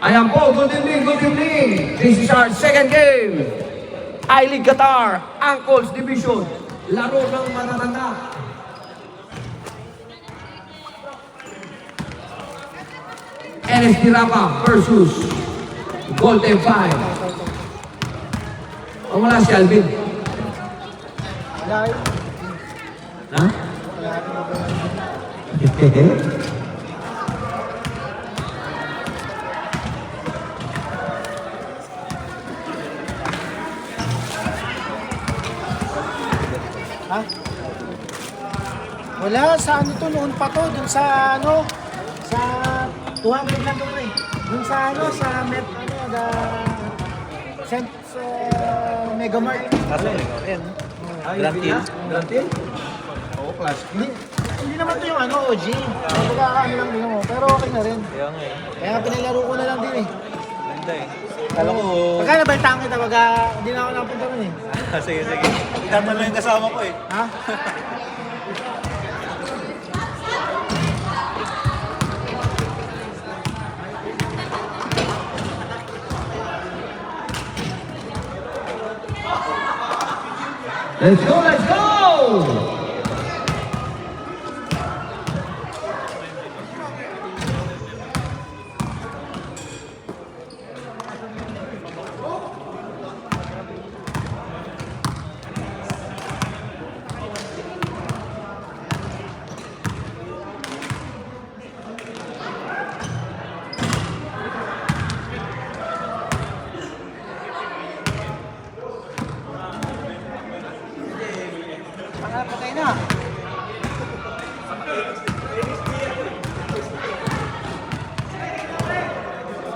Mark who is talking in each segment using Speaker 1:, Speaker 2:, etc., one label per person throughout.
Speaker 1: Ayan po, good evening, good evening. This is our second game. I-League Qatar, Uncles Division. Laro ng matatanda. NSD Rapa versus Golden Five. O wala si Alvin? Ha?
Speaker 2: Ha? Wala, sa ano to, noon pa to, dun sa ano, sa 200 lang to eh. Dun sa ano, sa Met, Mega Mart. Ayan.
Speaker 1: Grantil?
Speaker 3: Oo, class.
Speaker 2: Hindi naman to yung ano, OG. Ano lang din mo, pero okay na rin.
Speaker 3: Kaya nga eh.
Speaker 2: Kaya pinalaro ko na lang din eh.
Speaker 3: Ganda eh. Alam ko...
Speaker 2: Pagka nabaltaan kita, pagka hindi na ako nakapunta rin eh.
Speaker 3: Sige, sige. Itaman lang yung kasama ko eh.
Speaker 2: Ha?
Speaker 1: Let's go, let's go!
Speaker 2: Patay na.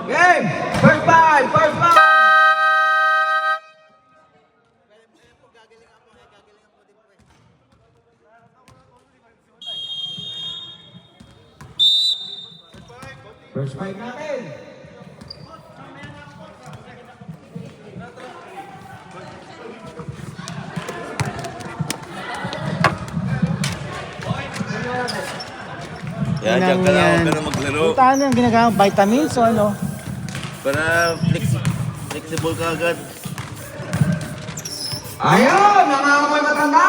Speaker 1: Game! First five! First five! First five natin!
Speaker 3: Kaya dyan ka lang, huwag ka na maglaro.
Speaker 2: Puntahan na yung ginagawa, vitamins o ano?
Speaker 3: Para flexible ka agad.
Speaker 1: Ayun! Nangangamoy matanda!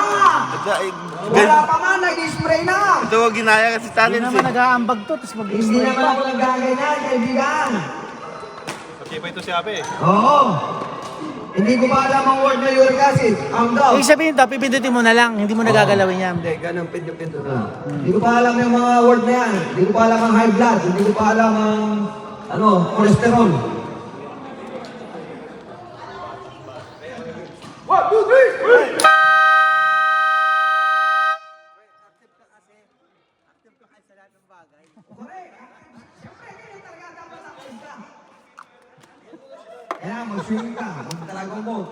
Speaker 1: Wala pa nga, nag-spray na!
Speaker 3: Ito ang ginaya kasi
Speaker 2: Hindi
Speaker 3: talent
Speaker 2: naman
Speaker 3: eh.
Speaker 2: nag-aambag to, tapos
Speaker 1: Hindi
Speaker 2: mag-spray
Speaker 1: naman
Speaker 2: pa.
Speaker 1: ako nagkaganyan, kaibigan!
Speaker 3: Okay pa ito si Abe eh.
Speaker 1: Oo! Hindi ko pa alam ang word na uric acid. Ang daw.
Speaker 2: Ibig sabihin to, pipindutin mo na lang, hindi mo nagagalawin yan.
Speaker 1: Hindi, ganun, pinto na. Hindi ko pa alam yung mga word na yan. Hindi ko pa alam ang high blood. Hindi ko pa alam ang, cholesterol. 1, 2, 3! Kaya mag-swing ka, mag-dragon boat.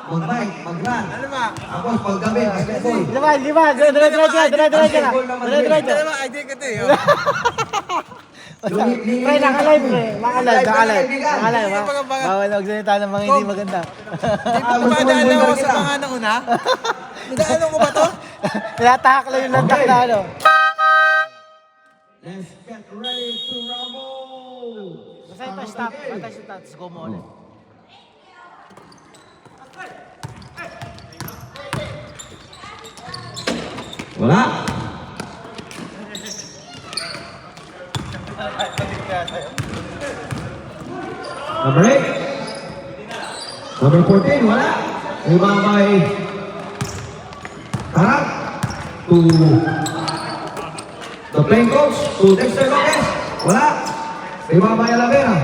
Speaker 1: Mag-bike, mag-run. Tapos paggabi, basketball.
Speaker 2: Di ba? Dire-diretso na. Dire-diretso. Pre, naka-live pre. Naka-live. Bawal magsalita ng mga hindi maganda.
Speaker 1: Madali ako sa mga
Speaker 3: nauna? Nagano ko ba to?
Speaker 2: Tinatahak lang yung lantak na ano.
Speaker 1: Let's get ready to rumble!
Speaker 2: Basta ito, stop. Basta ito, let's go mo ulit.
Speaker 1: Wala! Number 8. Number 14, wala. Ibabay. Tarak. To the playing coach. To Dexter Lopez. Wala. Ibabay Alavera.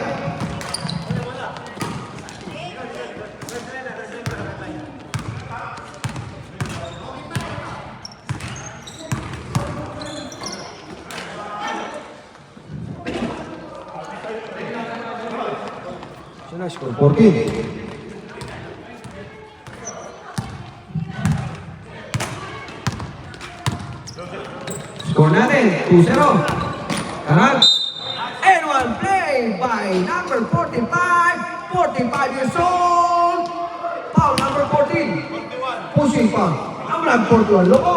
Speaker 1: Sino score? 14. Score natin, 2-0. Karan. And one play by number 45, 45 years old. Foul number 14. Pushing foul. Ang lang 41. Loko.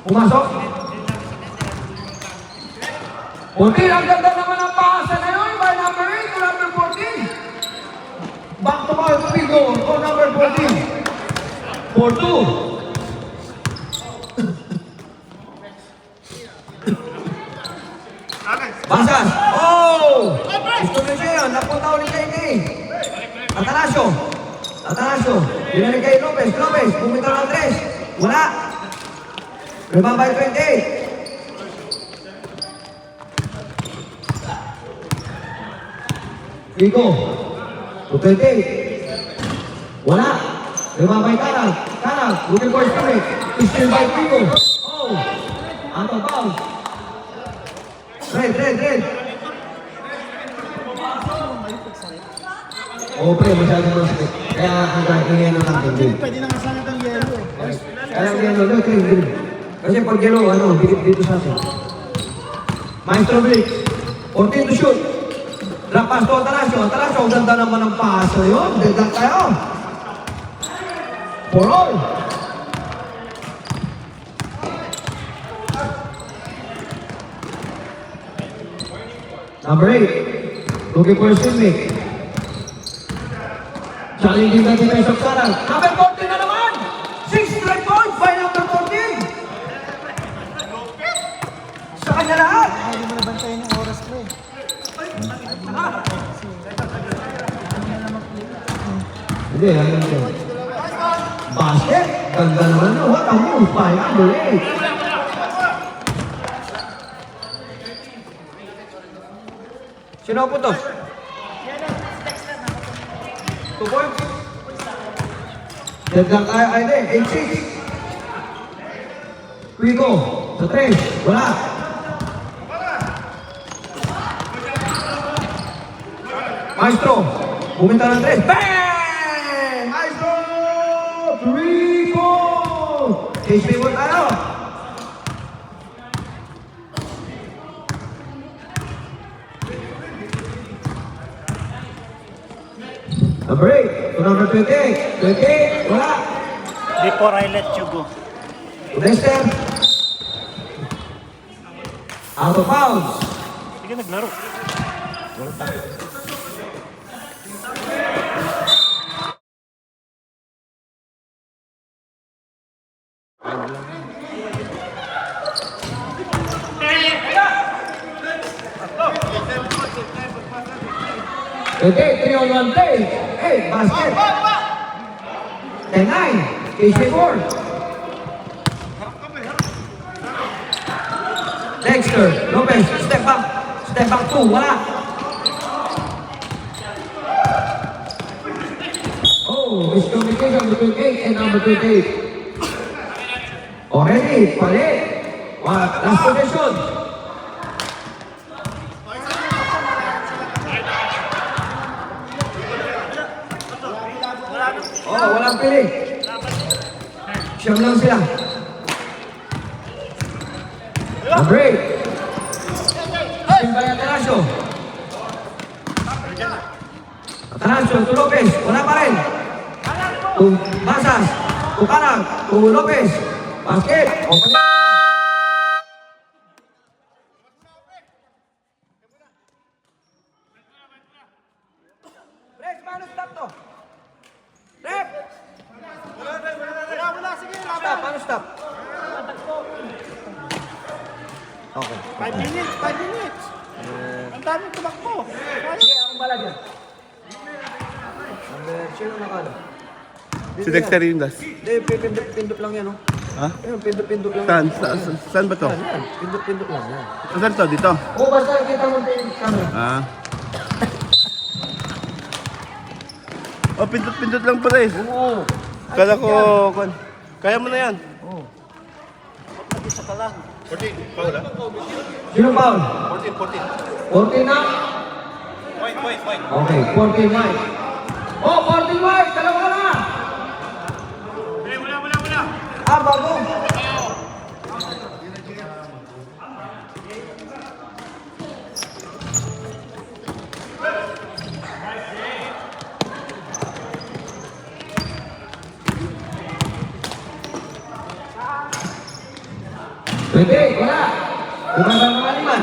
Speaker 1: Pumasok. 14, ang ganda naman ang pasa na yun by number 8 to number 14. Back to back, Pigo, to number 14. 4-2. Basas. Oh! Gusto niyo siya yun. Napunta ulit kay Kay. Atanasio. Atanasio. Binalik kay Lopez. Lopez. Bumitaw ng 3. Wala. Rebound by 28. Rico. To 28. Wala. Rebound by Kanag. Kanag. Looking for strike. Steal by Rico. Oh! Out of bounds. Red. Oo, pre, masyadong masakit. Kaya ang ingay ng tangking green.
Speaker 2: Pwede naman sana itong yellow.
Speaker 1: Kaya ang yellow, no, green. Kasi pag yellow, ano, dito sa atin. Maestro break. 14 to shoot. Drop pass to Atanasio. Atanasio, ang ganda naman ng paso yun. Dedak tayo. For all. Number 8. Looking for a swing. Challenging the defense of Sarang. Number 14 na naman! 6 straight points by number 14! Sa kanya lahat!
Speaker 2: Hindi mo nabantayan yung oras ko eh.
Speaker 1: Hindi, ano ito? Basket? Ganda naman yun. What a move by number 8! Sino po to? 2 points? Deadlock ay din. 8-6. Quico. Sa 3. Wala. Maestro. Buminta ng 3. Bang! Maestro! Quico! HP mo tayo. Number 8 to number 28. 28, wala.
Speaker 2: Before I let you go.
Speaker 1: Lester. Out of bounds.
Speaker 2: Hindi ka naglaro.
Speaker 1: Okay, 3-on-1 play. Hey, basket. 10-9. KC4. Dexter. Lopez. Step back. Step back 2. Wala. Oh, miscommunication between 8 and number 28. Already, palit. Last possession. Oh, walang pili. Siyam lang sila. Number 8. Simbay Atanasio. Atanasio to Lopez. Wala pa rin. To Basas. To Kanag. To Lopez. Basket. Open. Rex, paano stop to? Rep!
Speaker 2: Wala, sige.
Speaker 1: Stop, paano stop? Okay.
Speaker 2: 5 minutes, 5 minutes. Ang daming tumakbo.
Speaker 1: Sige, akong bala dyan. Sino nakala?
Speaker 3: Si Dexter yung das.
Speaker 1: Hindi, pindot lang yan, oh.
Speaker 3: Ha?
Speaker 1: Ayun, pindot lang.
Speaker 3: Saan? Saan ba to?
Speaker 1: Yan, pindot lang yan.
Speaker 3: Saan to? Dito?
Speaker 1: Oo, basta kita mo yung camera.
Speaker 3: Ah. Oh, pindot-pindot lang pala eh.
Speaker 1: Oo.
Speaker 3: Kala ko, kaya mo na yan.
Speaker 1: Oo.
Speaker 2: Isa ka lang.
Speaker 3: 14, foul ah?
Speaker 1: Sino foul?
Speaker 3: 14.
Speaker 1: 14 na?
Speaker 3: White.
Speaker 1: Okay, 14 white. Oh, 14 white! Dalawa na!
Speaker 3: Wala.
Speaker 1: Ah, bago. 28, wala. Ibang mga liman.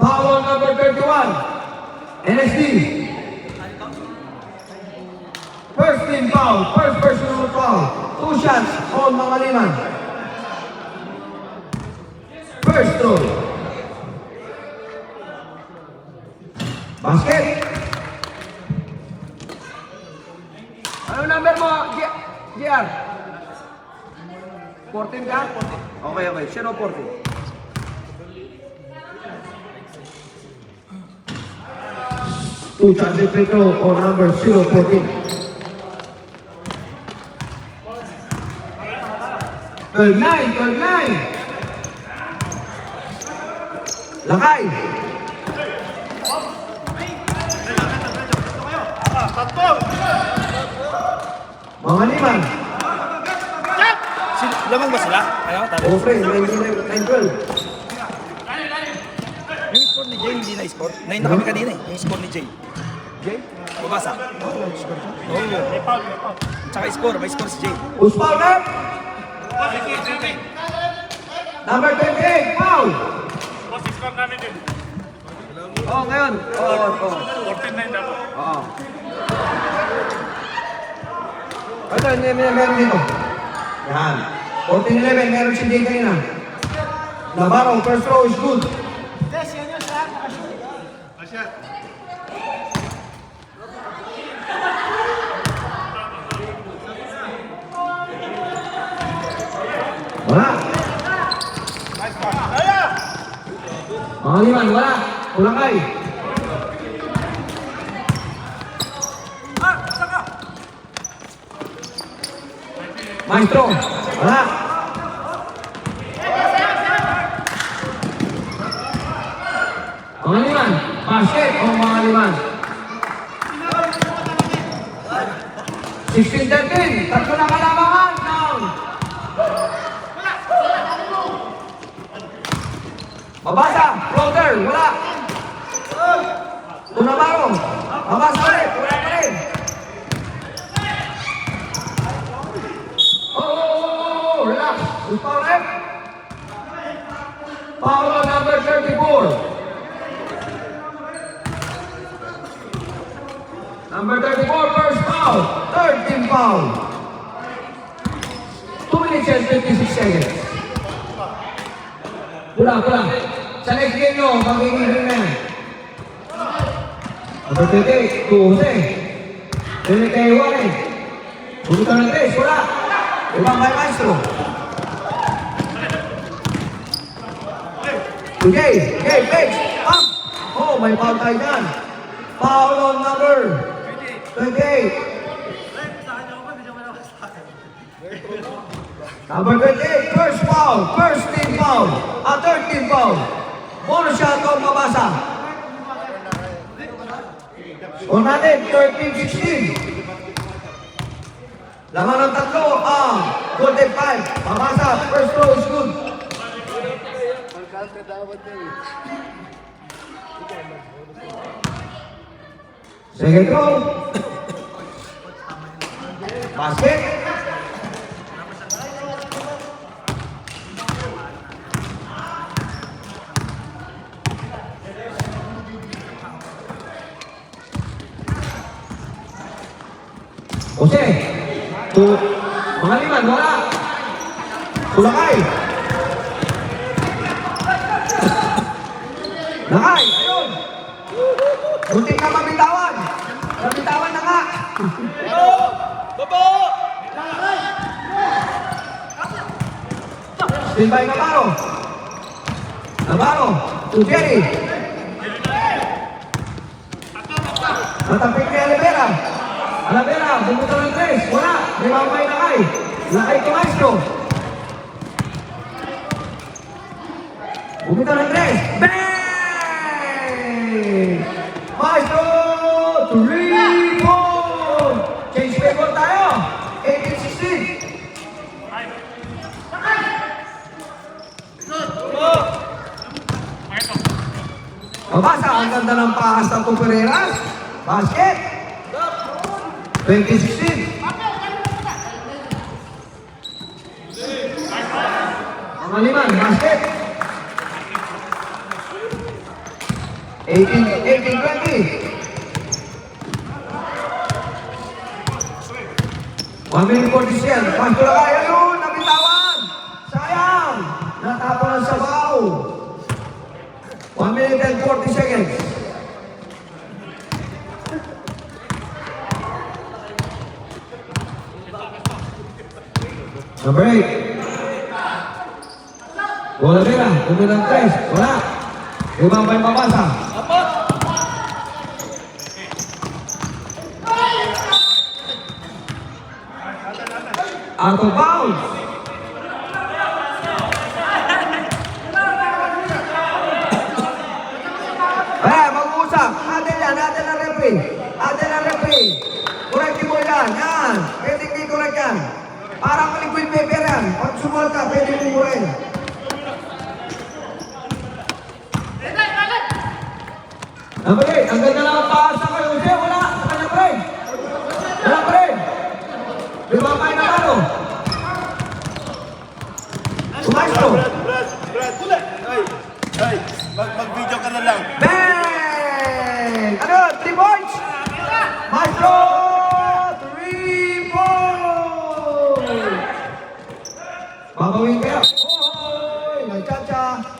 Speaker 1: Foul on number 31. NSD. First team foul. First personal foul. 2 shots on mga liman. First throw. Basket. Ano number mo, GR? 14 ka? Okay, okay. Sino 14? Two chances free throw on number 014. 12-9. Lakay. Mga liman.
Speaker 3: Lamang ba sila? Ano?
Speaker 1: O, friend, 9-12.
Speaker 3: Yung score ni Jay, hindi na-score. Nain na kami kanina eh. Yung score ni Jay. Jay? Babasa. Oo. Tsaka score. May score si Jay.
Speaker 1: Who's foul up? Number 28, foul. Oh, ngayon. Oo.
Speaker 4: 14-9 dapat.
Speaker 1: Oo. Ito, meron dito. Yan. 14-11, meron si Jay kanina. Navarro, first throw is good.
Speaker 2: Des, yan yung shot.
Speaker 4: Asya.
Speaker 1: Wala. Mga liman, wala. Ulangay. Maestro, wala. Mga liman, basket o mga liman. 16-13, tatlo na kalabangan. Down. Mabasa, floater, wala. Tunabaro, mabasa ulit, wala pa rin. Relax. Who's foul left? Foul on number 34. Number 34, first foul. Third team foul. 2 minutes and 56 seconds. Pula. Sa next game nyo, magiging na yan. Number 38, 2 Jose. 28, Warren. Bunutan ng 3, wala. Ibang may maestro. Jay, fakes, up. Oh, may foul tayo dyan. Foul on number 28. Number 28, first foul, first team foul, third team foul. Bonus shot on mabasa. Score natin, 13-16. Laman ng tatlo, Golden 5. Mabasa, first throw is good. Second throw. Basket. Jose. Mga liman, wala. Kulakay. Lakay, ayun. Muntik ka mabitawan. Mabitawan na nga. Still by Navarro. Navarro, to Jerry. Matapik ni Alivera. Alivera, bumuto ng 3. Wala, may mamay Lakay. Lakay to Maestro. Bumuto ng 3. Bang! Maestro, 3-point! Change favor tayo. 18-16. Mabasa, ang ganda ng pahas ng Tupereras. Basket. 20-16. Mga liman, basket. 18-20. 1 minute 40 seconds. Pasto na kayo yun. Nabitawan. Sayang. Natapon ang sabaw. 1 minute and 40 seconds. Number 8. Bola merah. Kemudian 3. Bola. 5 pemain pabasa. Out of bounds. Mag-uusap. Atin yan, atin ang referee. Atin ang referee. Corrective mo yan. Yan. Pwede kayo correct yan. Parang liquid paper yan. Pag sumulat ka, pwede mo rin. Number 8. Ang ganda lang ang paasa kayo. Jose, wala. Sa kanya pa rin. Wala pa rin. Lumapay na palo. Sumaistro.
Speaker 4: Ay, mag-video ka na lang.
Speaker 1: Bang! Ano? 3 points? Maestro! 3 points! Babawin kayo. Oy! Nagchacha.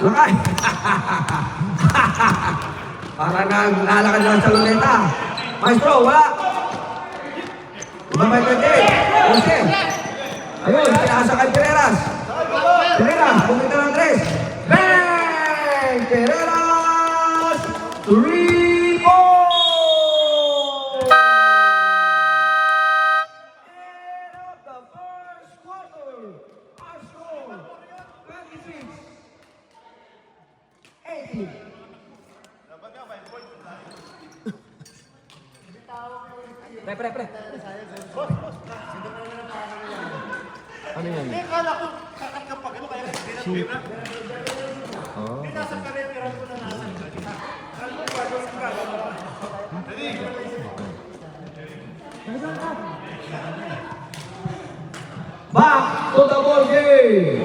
Speaker 1: Lakay! Para naglalakad lang sa luneta. Maestro, wala! Ibang may 28. Jose. Ayun, pinasa kay Pereras. Pereras, pumita ng 3. Bang! Pereras! 3 points! End of the first quarter. Our score, 26-18. Pre. Ano yan?
Speaker 2: Hindi, kala ko kakat ka pag ano kaya hindi na tuloy na. Hindi nasa kare-pera ko na nasa. Ano ba gagawin ka? Ready?
Speaker 1: Back to the ball game.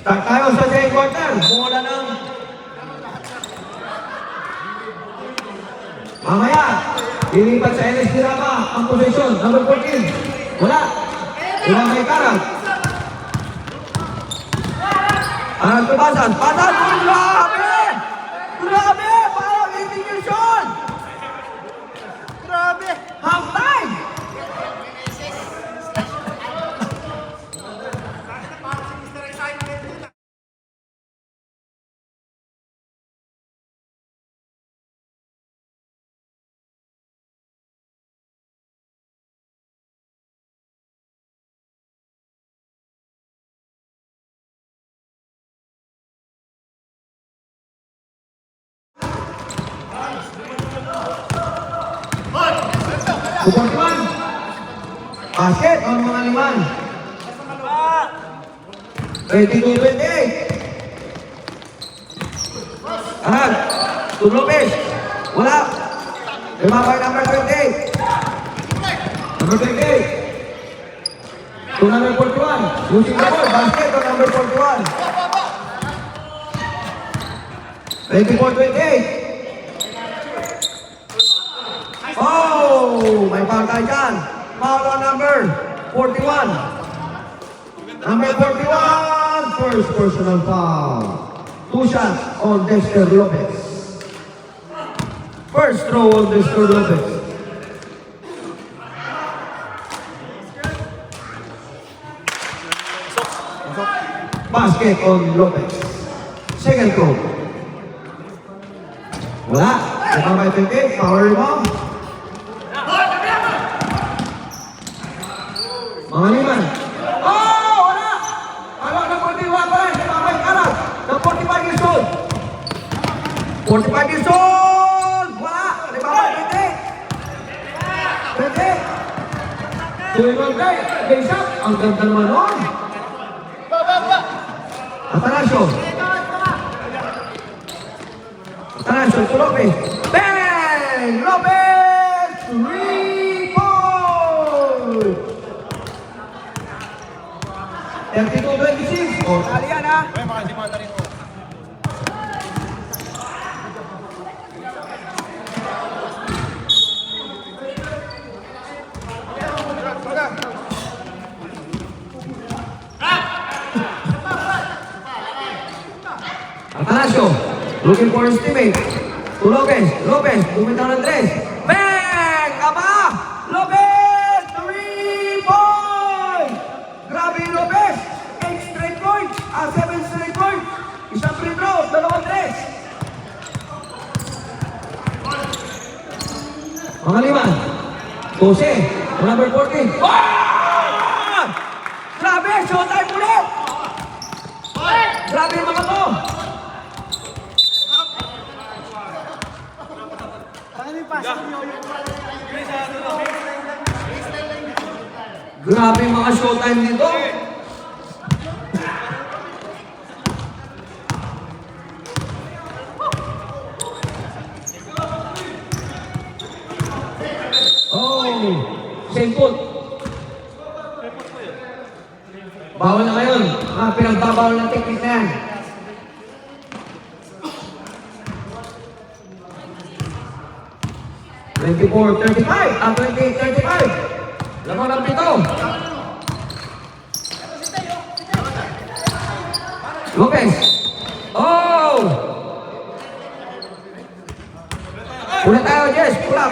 Speaker 1: Start tayo sa second quarter. Bola ng mamaya. Lilipat sa LSD Rama ang posisyon. Number 14. Wala. Ilang may karag. Ang tubasan. Patas. Grabe! Grabe! Parang execution!
Speaker 2: Grabe!
Speaker 1: Half time! Kupuntuan. Basket on mga liman. 22-28. Arag. To Lopez. Wala. Lumabay number 28. Number 28. To number 41. Using the ball. Basket on number 41. 24-28. Oh, may foul tayo dyan. Foul on number 41. Number 41, first personal foul. 2 shots on Dexter Lopez. First throw on Dexter Lopez. Basket on Lopez. Second throw. Wala. Number 28, power rebound. Mga liman. Oh, wala! Ano, ng 41 pa rin. May karat. Ng 45 years old. 2-in-1 play. Base up. Ang ganda naman nun. Atanasio. Atanasio to Lopez. Bang! Lopez! 3-point! 32-26. O, tali yan ha. Atanasio, looking for his teammate. To Lopez. Lopez, bumitaw ng 3. Bang! Aba! Lopez! 3-point! Grabe yung Lopez! 8 straight points! 7 straight points! Isang free throw, 2 3. Mga lima. 12. Number 14. Oh! Grabe! Showtime ulit! Grabe yung mga to! Grabe yung mga showtime dito. Oh, same foot. Bawal na ngayon. Pinagbabawal ng technique na yan. Twenty-four, 35. 28, 35. Lamang ng pito. Lopez. Oh! Pula tayo, Jess. Pula.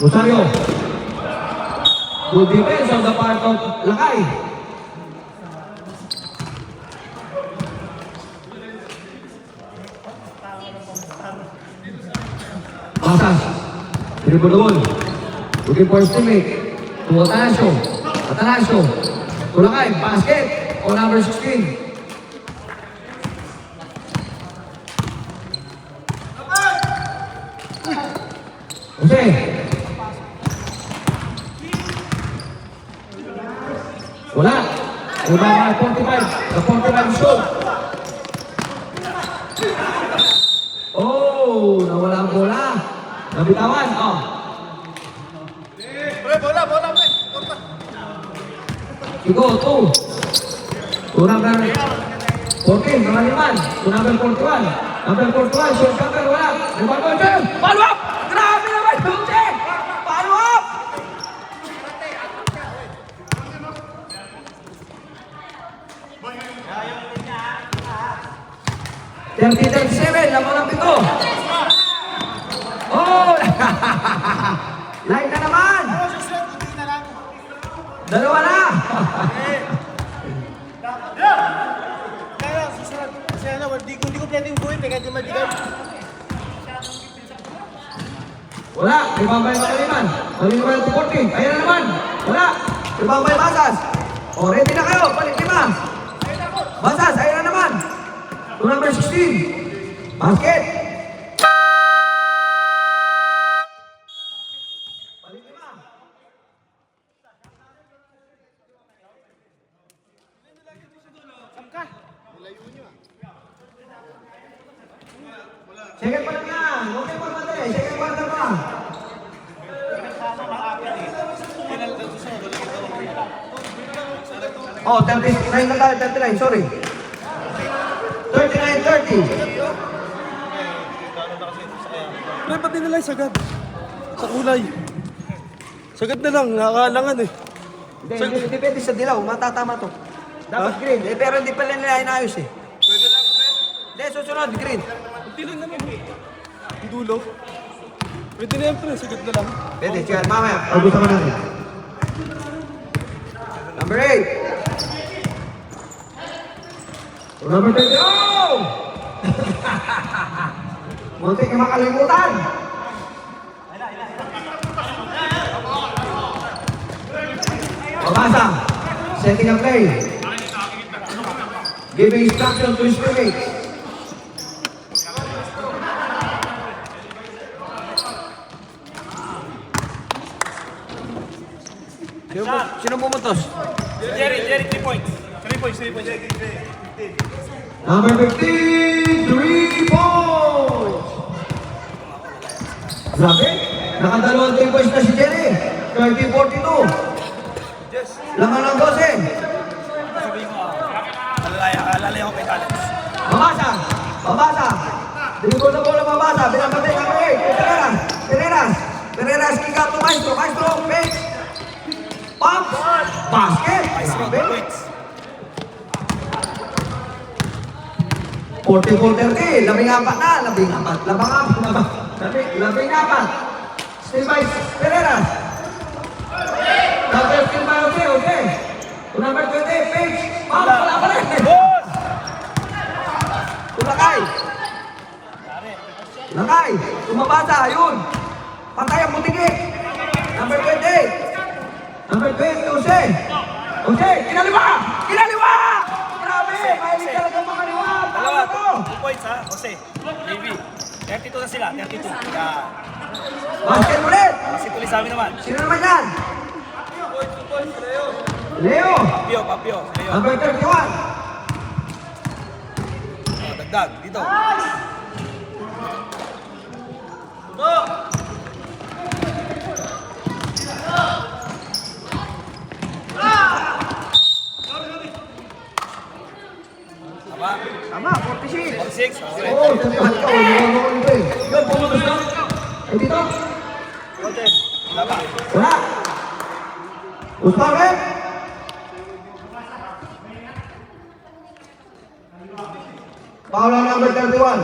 Speaker 1: Rosario. Good defense on the part of Lakay. Pasas. Dribble the ball. Looking for his teammate. To Atanasio. Atanasio. To Lakay. Basket. On number 16. Jose. Wala. Ibaba 45. The 45 shoot. Oh, nawala ang bola. Nabitawan. Oh.
Speaker 2: Bola, pre.
Speaker 1: Igo, 2. To number 14, namaliman. To number 41. Number 41, short cover, wala. Nabago, Jim. Follow up! Grabe naman, Jim! Follow up! $30-37, lamang ng pito. Oh! Light na naman! Dalawa na!
Speaker 2: Kaya susunod. Kasi hindi ko pwedeng buhay, kahit yung madigay.
Speaker 1: Wala, ibabay Makaliman. Makaliman to 14. Ayan na naman. Wala, ibabay Basas. O, ready na kayo. Balik 5. Basas, ayan na naman. To number 16. Basket. Balik 5. Second pa lang yan. Okay pa mati. Second quarter pa. Oh, 39 na tayo. 39, sorry. 39-30.
Speaker 2: Pre, pati nila yung sagad. Sa kulay. Sagad na lang, nakakalangan eh.
Speaker 1: Hindi pwede sa dilaw. Matatama to. Dapat green. Eh, pero hindi pala nila inayos eh. Pwede lang, pre. Hindi, susunod. Green.
Speaker 2: Pati lang naman. Ang dulo. Pwede na yan, pre. Sagad na lang.
Speaker 1: Pwede, sige. Mamaya. Pag-usapan natin. Number 8. Number 20. Oh! Muntik na makalimutan. Mamasa. Setting a play. Giving instruction to his teammates. Sino pumuntos?
Speaker 3: Jerry, 3 points.
Speaker 2: 3 points, 3 points.
Speaker 1: Number 15, 3 points! Grabe, nakadalawang 3 points na si Jerry. 30-42. Laman ng 12.
Speaker 3: Sabihin mo, alalay ako kay Alex.
Speaker 1: Mabasa! Mabasa! Dribble na bola mabasa. Binabantay ka pa eh. Pereras, kick out to Maestro. Maestro, fake. Pump. Basket. Grabe.
Speaker 3: Points.
Speaker 1: 44-30. Labing apat. Still by Pereras. Counter still by okay. Number 20, Page. Pump. Wala pa rin. Lakay. Tumabasa. Ayun. Patay ang butigi. Number 20. Number 20, Jose. Jose, kinaliwa! Grabe! Mahilig talaga mga liwa.
Speaker 3: Dalawa,
Speaker 1: Tama to.
Speaker 3: 2 points ha, Jose. Navy. 32 na sila, 32. Yeah.
Speaker 1: Basket ulit.
Speaker 3: Kasi tuloy sa amin naman.
Speaker 1: Sino naman yan? Leo.
Speaker 3: Papio. Leo.
Speaker 1: Number 31.
Speaker 3: Dagdag, dito.
Speaker 1: Tama, 46.
Speaker 3: 46. Okay.
Speaker 1: Oo, tama ka. Yun, pumuntos na. Ay, dito.
Speaker 3: Tama.
Speaker 1: Wala. Usman, Paula number 31.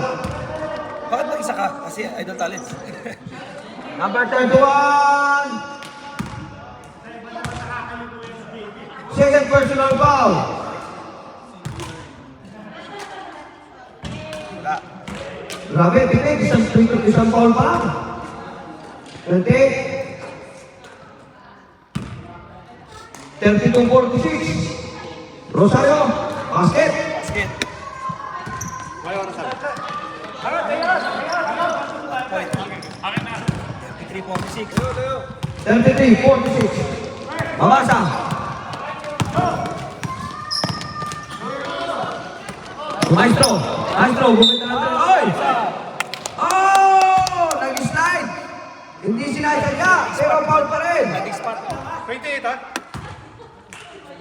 Speaker 3: Bakit mag-isa ka? Kasi idol talents.
Speaker 1: Number 31. Second personal foul.
Speaker 3: Wala.
Speaker 1: Grabe, pinig. Isang foul pa lang. 28. 32-46. Rosario, basket.
Speaker 3: Basket. Point. 33-46.
Speaker 1: 33-46. Mabasa. Maestro, gumita na tayo. Oy! Oh! Nag-slide. Hindi sinasadya, pero foul pa rin.
Speaker 3: Landing spot.
Speaker 2: 28 ha?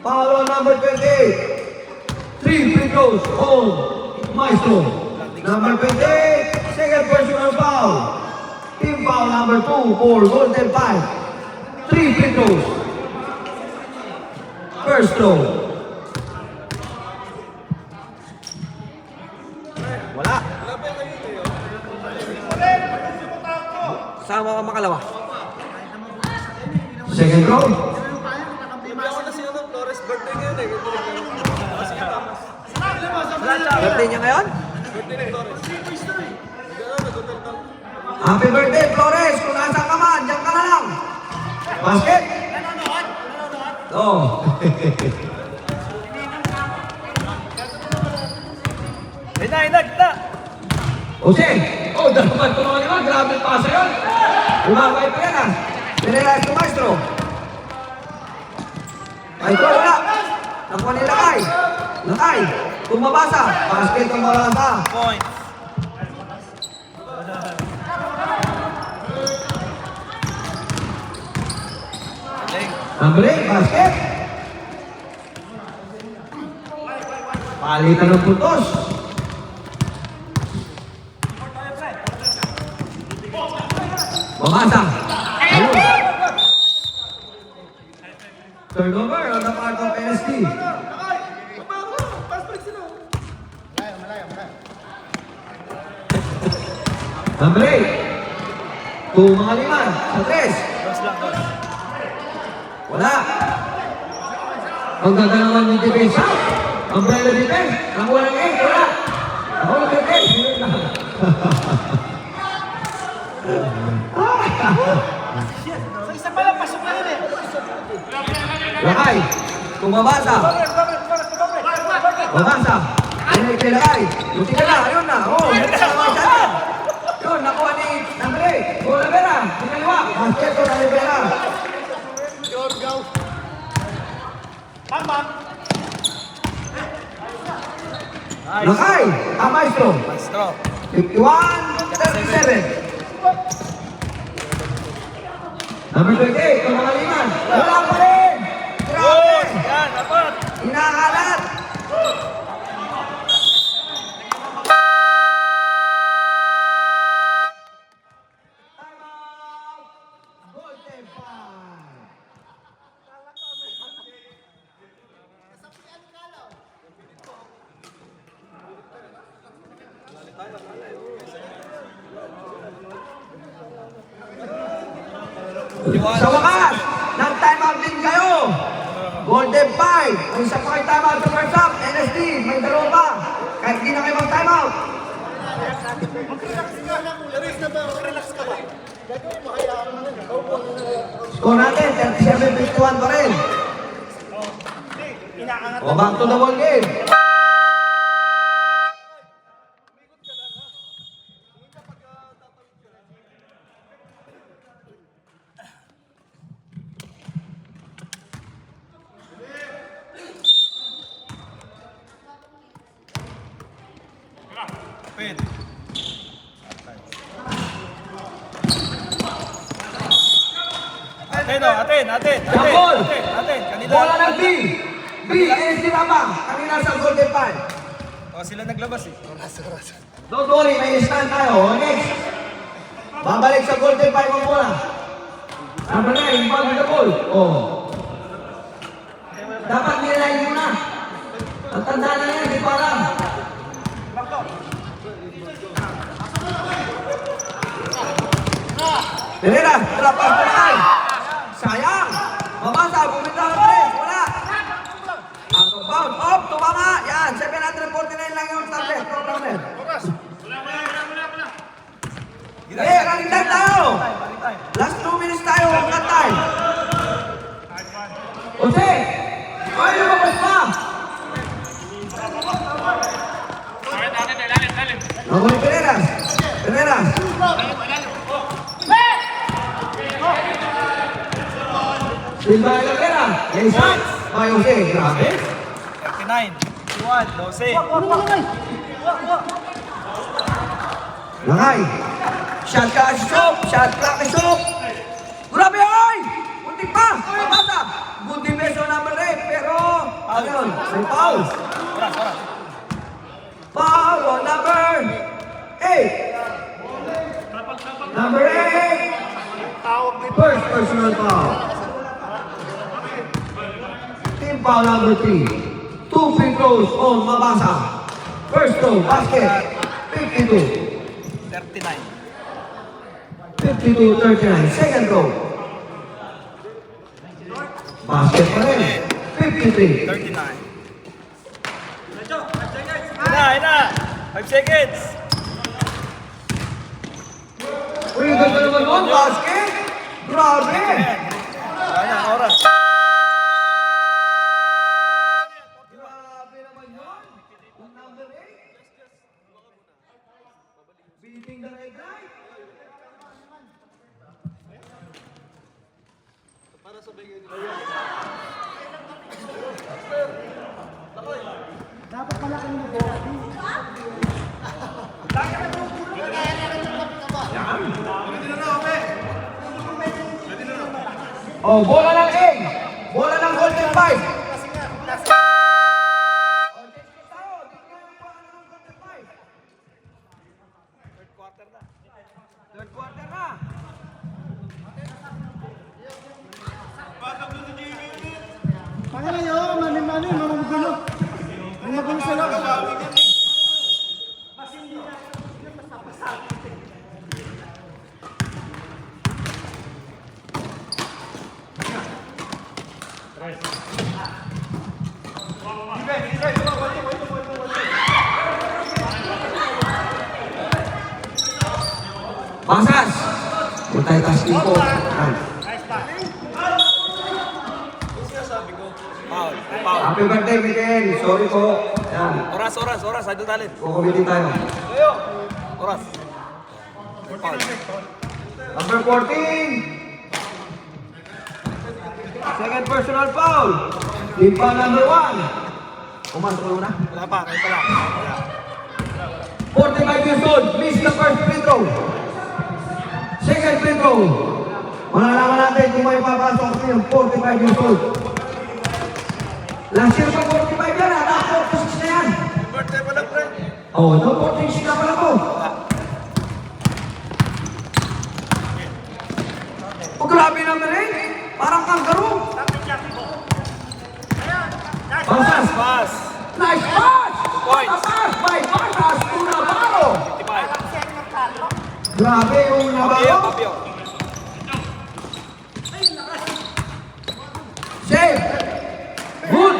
Speaker 1: Foul on number 28. 3 free throws on Maestro. Number 28, second personal foul. Team foul number 2 for Golden 5. 3 free throws. First throw. Wala. Sama ka makalawa. Second throw. Birthday niya ngayon? Happy birthday, Flores! Kung nasa ka man, dyan ka na lang. Basket? Oo.
Speaker 3: Gitna.
Speaker 1: Jose! Oh, dapat ko naman naman. Grabe pa sa yun. Umabay pa yan ah. Pinilayas ko, Maestro. Maestro, wala. Nakuha ni Lakay. Tumabasa. Basket ang malasa.
Speaker 3: Point.
Speaker 1: Number 8, basket. Palitan ng puntos. Mamasa. Ayun. Turnover on the part of NSD. Number 8. Tumaliman sa 3.
Speaker 3: Dos lang.
Speaker 1: Wala. Ang ganda naman yung defense. Umbrella defense. Nakuha ng 8. Wala. Ako ng 8.
Speaker 2: Sa isa pala, pasok na yun eh.
Speaker 1: Lakay. Tumabasa. Mabasa. Ilagay. Luti ka na. Ayun na. Oh, yun, nakuha ni Andre. Olivera. Pinaliwa. Basket ko na Olivera. Lakay. Ang maestro.
Speaker 3: Maestro.
Speaker 1: 51-37. Number 28, kumangaliman. Wala pa rin. Grabe.
Speaker 3: Yan, dapat.
Speaker 1: Inakalat. Golden Five. Sa wakas, nag-time out din kayo. Golden Five. Ang isa pa kayo time out sa first half, NSD, may dalawa pa. Kahit hindi na kayo mag-time out. Score natin, 37-51 pa rin. O, back to the ball game.
Speaker 3: Pin. Atin.
Speaker 1: Jambol.
Speaker 3: Kanila.
Speaker 1: Bola ng B. B, NSD Rama. Kanina sa Golden Five.
Speaker 3: Oh, sila naglabas eh.
Speaker 1: Don't worry, may stand tayo. Next. Babalik sa Golden Five ang bola. Number 9, ball with the ball. Oh. Dapat nilay muna. Ang tanda na yan, di pa alam. Pereira, trapas pa na. Sayang. Mabasa, bumita ng tres. Wala. Out of bounds. Off, tumama. Yan, 749 lang yung tablet. No problem. Running time tayo. Last 2 minutes tayo. Cut time. Jose, ay, lumabas pa. Mamuli Pereiras. Silva Elvera. Yes, ay, Jose. Grabe.
Speaker 3: 39. 21. 12.
Speaker 1: Lakay. Shot clock is off. Grabe, ay! Muntik pa. Mabasa. Good defense on number 8. Pero, ano yun? May foul.
Speaker 3: Oras.
Speaker 1: Foul on number 8. Number 8. First personal foul. Team foul number 3. 2 free throws on Mabasa. First throw, basket. 52.
Speaker 3: 39.
Speaker 1: 52-39. Second throw. Basket pa rin. 53.
Speaker 3: 39. Ina. 5 seconds.
Speaker 1: Uy, ganda naman nun. Basket. Grabe.
Speaker 3: Ayan, oras.
Speaker 1: Grabe naman yun. Yung number 8. Beating the red light. Oh, bola ng egg. Bola ng Golden Five. Third quarter na.
Speaker 2: Pangalan nyo, mani-mani, magugulo. Ang magulo sa loob.
Speaker 1: Pasas. Punta yung tasking ko.
Speaker 3: Foul. Foul.
Speaker 1: Happy birthday, Miguel. Sorry po. Yan.
Speaker 3: Oras. Idol talent.
Speaker 1: Kukumitin tayo.
Speaker 3: Oras. Foul.
Speaker 1: Number 14. Second personal foul. Team foul number 1. Pumasok mo na.
Speaker 3: Wala pa. Kayo pala. Wala.
Speaker 1: 45 years old. Miss the first free throw. Second free throw. Malalaman natin kung may papasok yung 45 years old. Last year pa 45 yan. At 46 na yan.
Speaker 4: Birthday pa lang, friend.
Speaker 1: Oh, no 46 na pala ko. Oh, grabe naman eh. Parang kangaroo. Basas.
Speaker 3: Pass.
Speaker 1: Nice pass!
Speaker 3: Points.
Speaker 1: A pass by Basas to Navarro.
Speaker 3: 55.
Speaker 1: Grabe yung Navarro.
Speaker 3: Papio.
Speaker 1: Save. Good.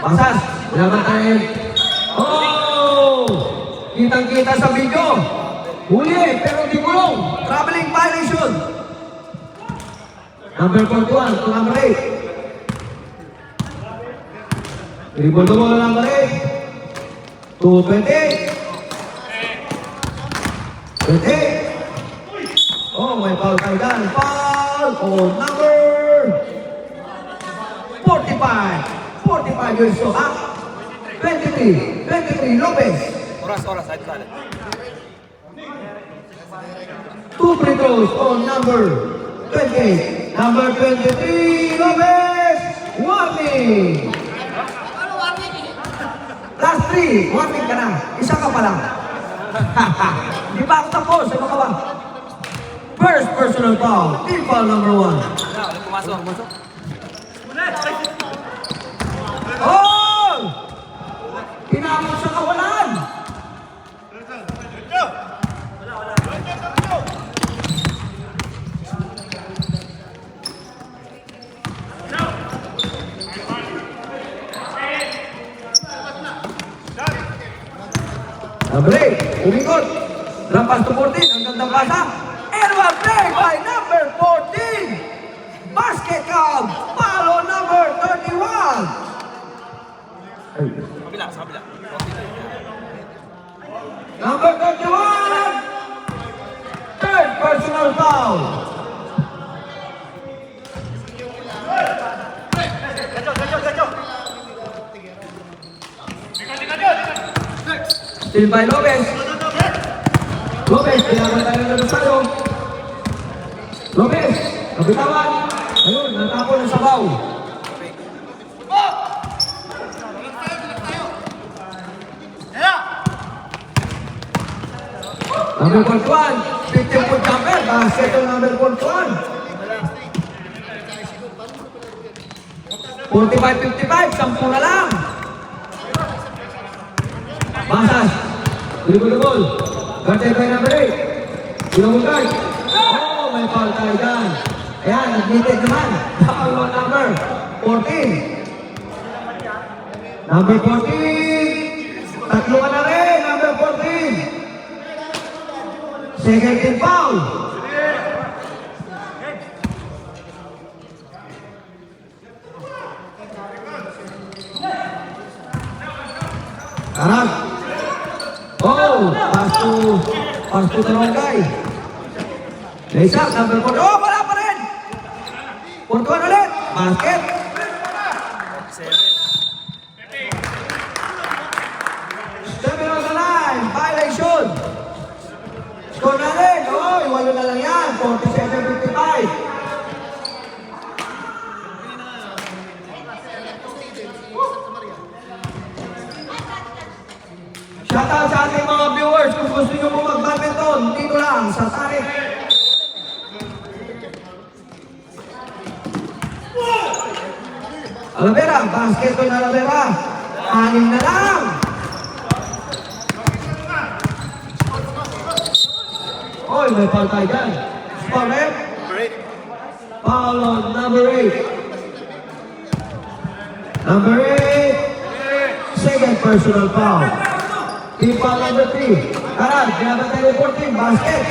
Speaker 1: Basas. Laban tayo. Oh! Kitang-kita sa video. Huli, pero di gulong. Traveling violation. Number 41 to number 8. Dribble the ball number 8. 228. 28. Oh, may foul tayo dyan. Foul on number 45. 45 years old. 23 Lopez.
Speaker 3: Oras. Idol talent.
Speaker 1: 2 free throws on number 28. Number 23 Lopez. Warning. Last 3. Warning ka na. Isa ka pa lang. Di pa ako tapos. Ano ka ba? First personal foul. Team foul number 1.
Speaker 3: Wala pumasok.
Speaker 1: Oh! Pinamot sa kawalan. Number 8, umikot. Lampas to 14, ang gandang pasa. And one play by number 14. Basket count, follow number 31.
Speaker 3: Sa kabila.
Speaker 1: Number 31. Third personal foul. Still by Lopez. Lopez, kailangan tayo ng Luzado. Lopez, kapitawan. Ayun, natapon ng sabaw. Number 41, 50-point jumper. Basket on number 41. 45-55, 10 na lang. Basas, dribble the ball. Guarded by number 8. Ginawang guard. Oh, may foul tayo dyan. Ayan, admitted naman. Foul on number 14. Number 14. Tatlo ka na rin, number 14. Second team foul. Karag. Oh, pass to the wrong guy. Laysak, number 4. Oh, wala pa rin. 41 ulit. Basket. 7 on the line. Violation. Score na rin. Oh, iwalo na lang yan. 47-55. Shoutout sa ating mga viewers. Kung gusto nyo po mag-badminton, dito lang sa Tarik. Alavera, basket ko na Alavera. 6 na lang. Oy, may foul tayo dyan. Foul eh? Foul on number 8. Number 8. Second personal foul. Team foul number 3. Karag, ginabantay ng 14. Basket.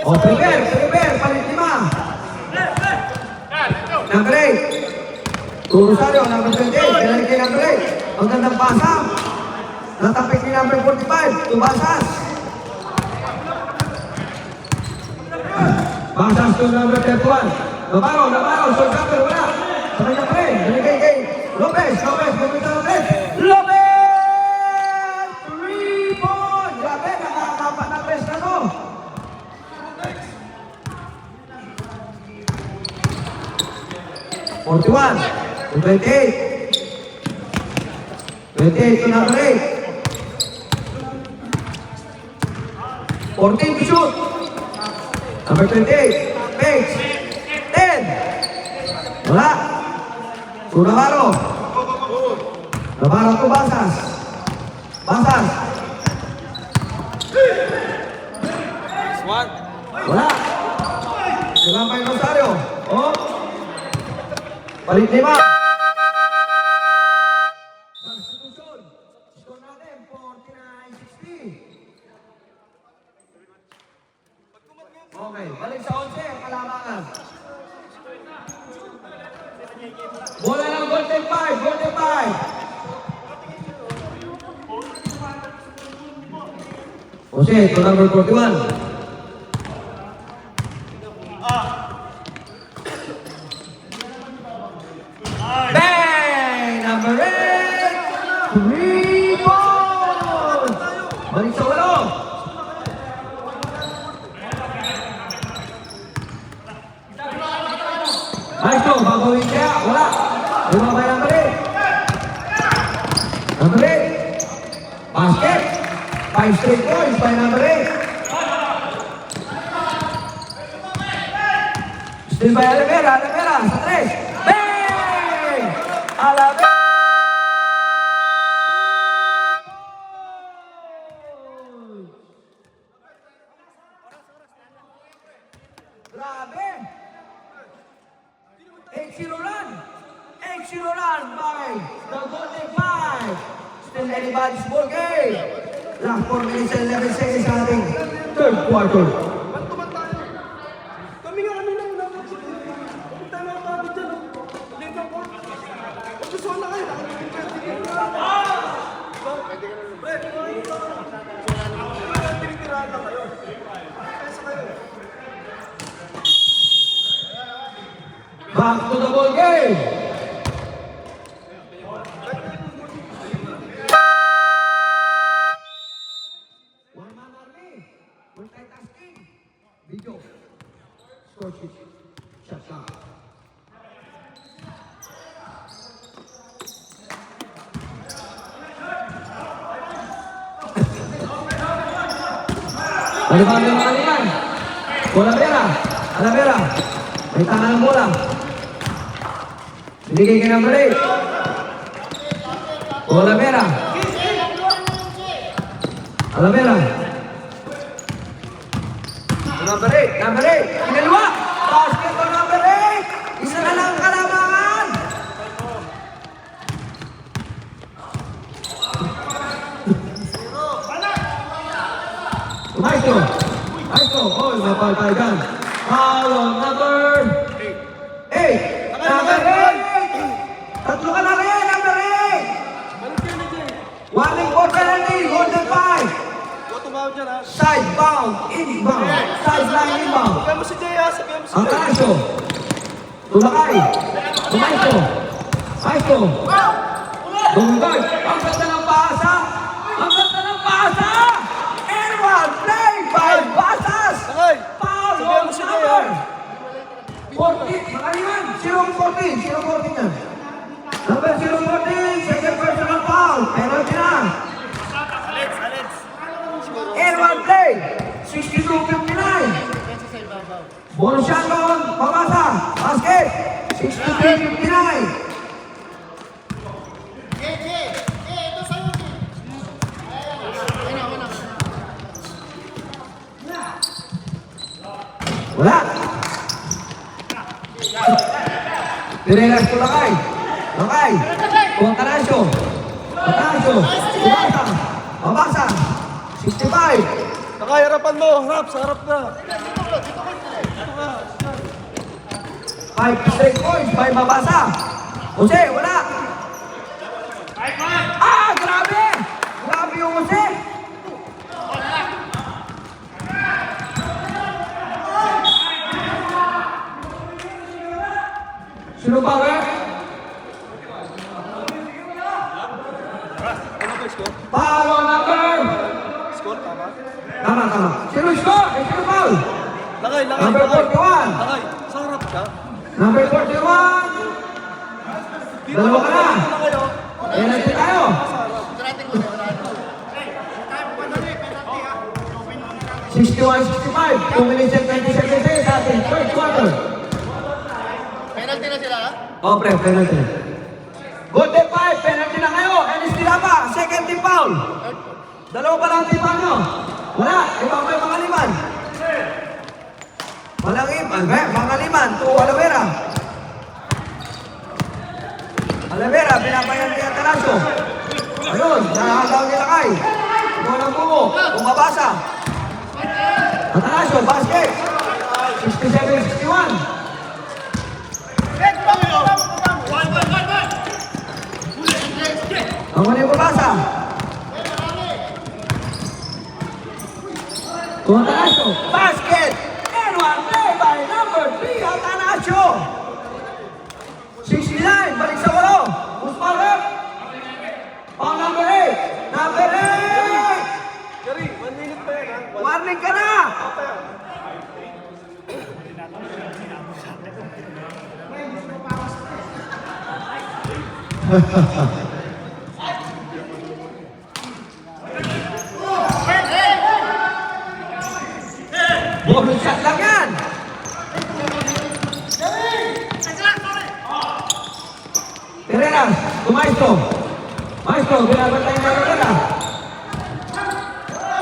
Speaker 1: O, prepare, palit 5. Number 8. Rosario, number 28. Pinalik kay number 8. Magandang pasa. Natapik ni number 45. Tubasas. Basas to number 31. Navarro, short jumper, wala. Sa kanya pa rin. Binigay kay Lopez, pumunta Lopez. Lopez! 3 points! Grabe, nakakapat na press na to. (41) to 28. 28 to number 8. 14 to shoot. Number 28. Page. 10. Wala. To Navarro to Basas. Wala. Silang pa yung Rosario. Oh. Balik 5. Substitution. Score natin, 49-60. Okay, balik sa 11 ang kalamangan. Bola ng Golden 5. Jose, to number 41. Bang! Number 8! 3 points! Balik sa 8. Maestro, babawin kaya? Wala. Lima ba number 8? Number 8. Basket. 5 straight points by number 8. Still by Alavera sa 3. Bang! Alavera! Grabe! 8-0 run by the Golden 5. Still anybody's ball game. Last 4 minutes and 11 seconds sa ating third quarter.
Speaker 2: Kami nga kami lang dapat sa kung tayo mga kapit dyan, late ang court. Huwag gusto na kayo, nakapagpipwede tinitirahan lang kayo. Kaysa kayo.
Speaker 1: Back to the ball game. One man army. Multitasking. Video. Score sheet. Shot clock. Balik. Alavera. May tangan ng bola. Binigay kay number 8. Alavera. Number 8. Kinalwa. Basket to number 8. Isa na lang kalamangan. Maestro. Oy, mapalpal dyan. Foul on number 8. Number 8. Tatlo ka na rin, number 8. Warning for penalty, Golden 5.
Speaker 2: Huwag tumawag dyan ha.
Speaker 1: Sidebound, inbound. Sideline inbound.
Speaker 2: Sabihan mo si Jay ha, sabihan mo si
Speaker 1: Ang
Speaker 2: Jay.
Speaker 1: Kalasyo. Tulakay. Maestro. Bumigay. Ang ganda ng pasa. Everyone play by Basas.
Speaker 2: Sakay.
Speaker 1: Foul
Speaker 2: Sabihan
Speaker 1: on
Speaker 2: mo si Jay
Speaker 1: number
Speaker 2: ha.
Speaker 1: 14. Makaliman. 0-14 yan. Number 0-14. Second personal foul. Penalty na. Everyone play. 62-59. Bonus shot on. Pabasa. Basket. 63-59. Wala. Pirelas ko lakay. Contanasio. Pabasa. 65.
Speaker 2: Sakay, harapan mo. Harap, sa harap na.
Speaker 1: 5 straight points by Mabasa. Jose, wala. Ah, grabe! Grabe yung Jose. Sino ba, Wer?
Speaker 3: Ano ba yung score?
Speaker 1: Foul number!
Speaker 3: Score, tama?
Speaker 1: Tama. Sino score? Sino foul?
Speaker 3: Langay.
Speaker 1: Number 41.
Speaker 3: Langay, sarap ka.
Speaker 1: Number 41. Dalawa ka na.
Speaker 3: Langay, oh.
Speaker 1: Penalty tayo. 61-65. 2 minutes and 20 seconds sa ating third quarter.
Speaker 2: Penalty na sila, ha?
Speaker 1: Oh, penalty. Good day 5, penalty na kayo. Ennis Tilapa, second team foul. Dalawa pa lang team foul nyo. Wala, ibang may pangaliman. Walang iban, pangaliman to Alavera. Alavera, pinapayan ni Atanasio. Ayun, nakakagaw nila kay. Walang bumo, bumabasa. Atanasio, basket. 67-61. Ang mali bumabasa. Atanasio, basket. And one play by number 3, Atanasio. 69, balik sa walo. Usman rep. Pang number 8. Number 8.
Speaker 3: Jerry, 1 minute pa yan, ha?
Speaker 1: Warning ka na. Bonus shot lang yan. Terenas, Maestro. Maestro, binabantay na Alavera.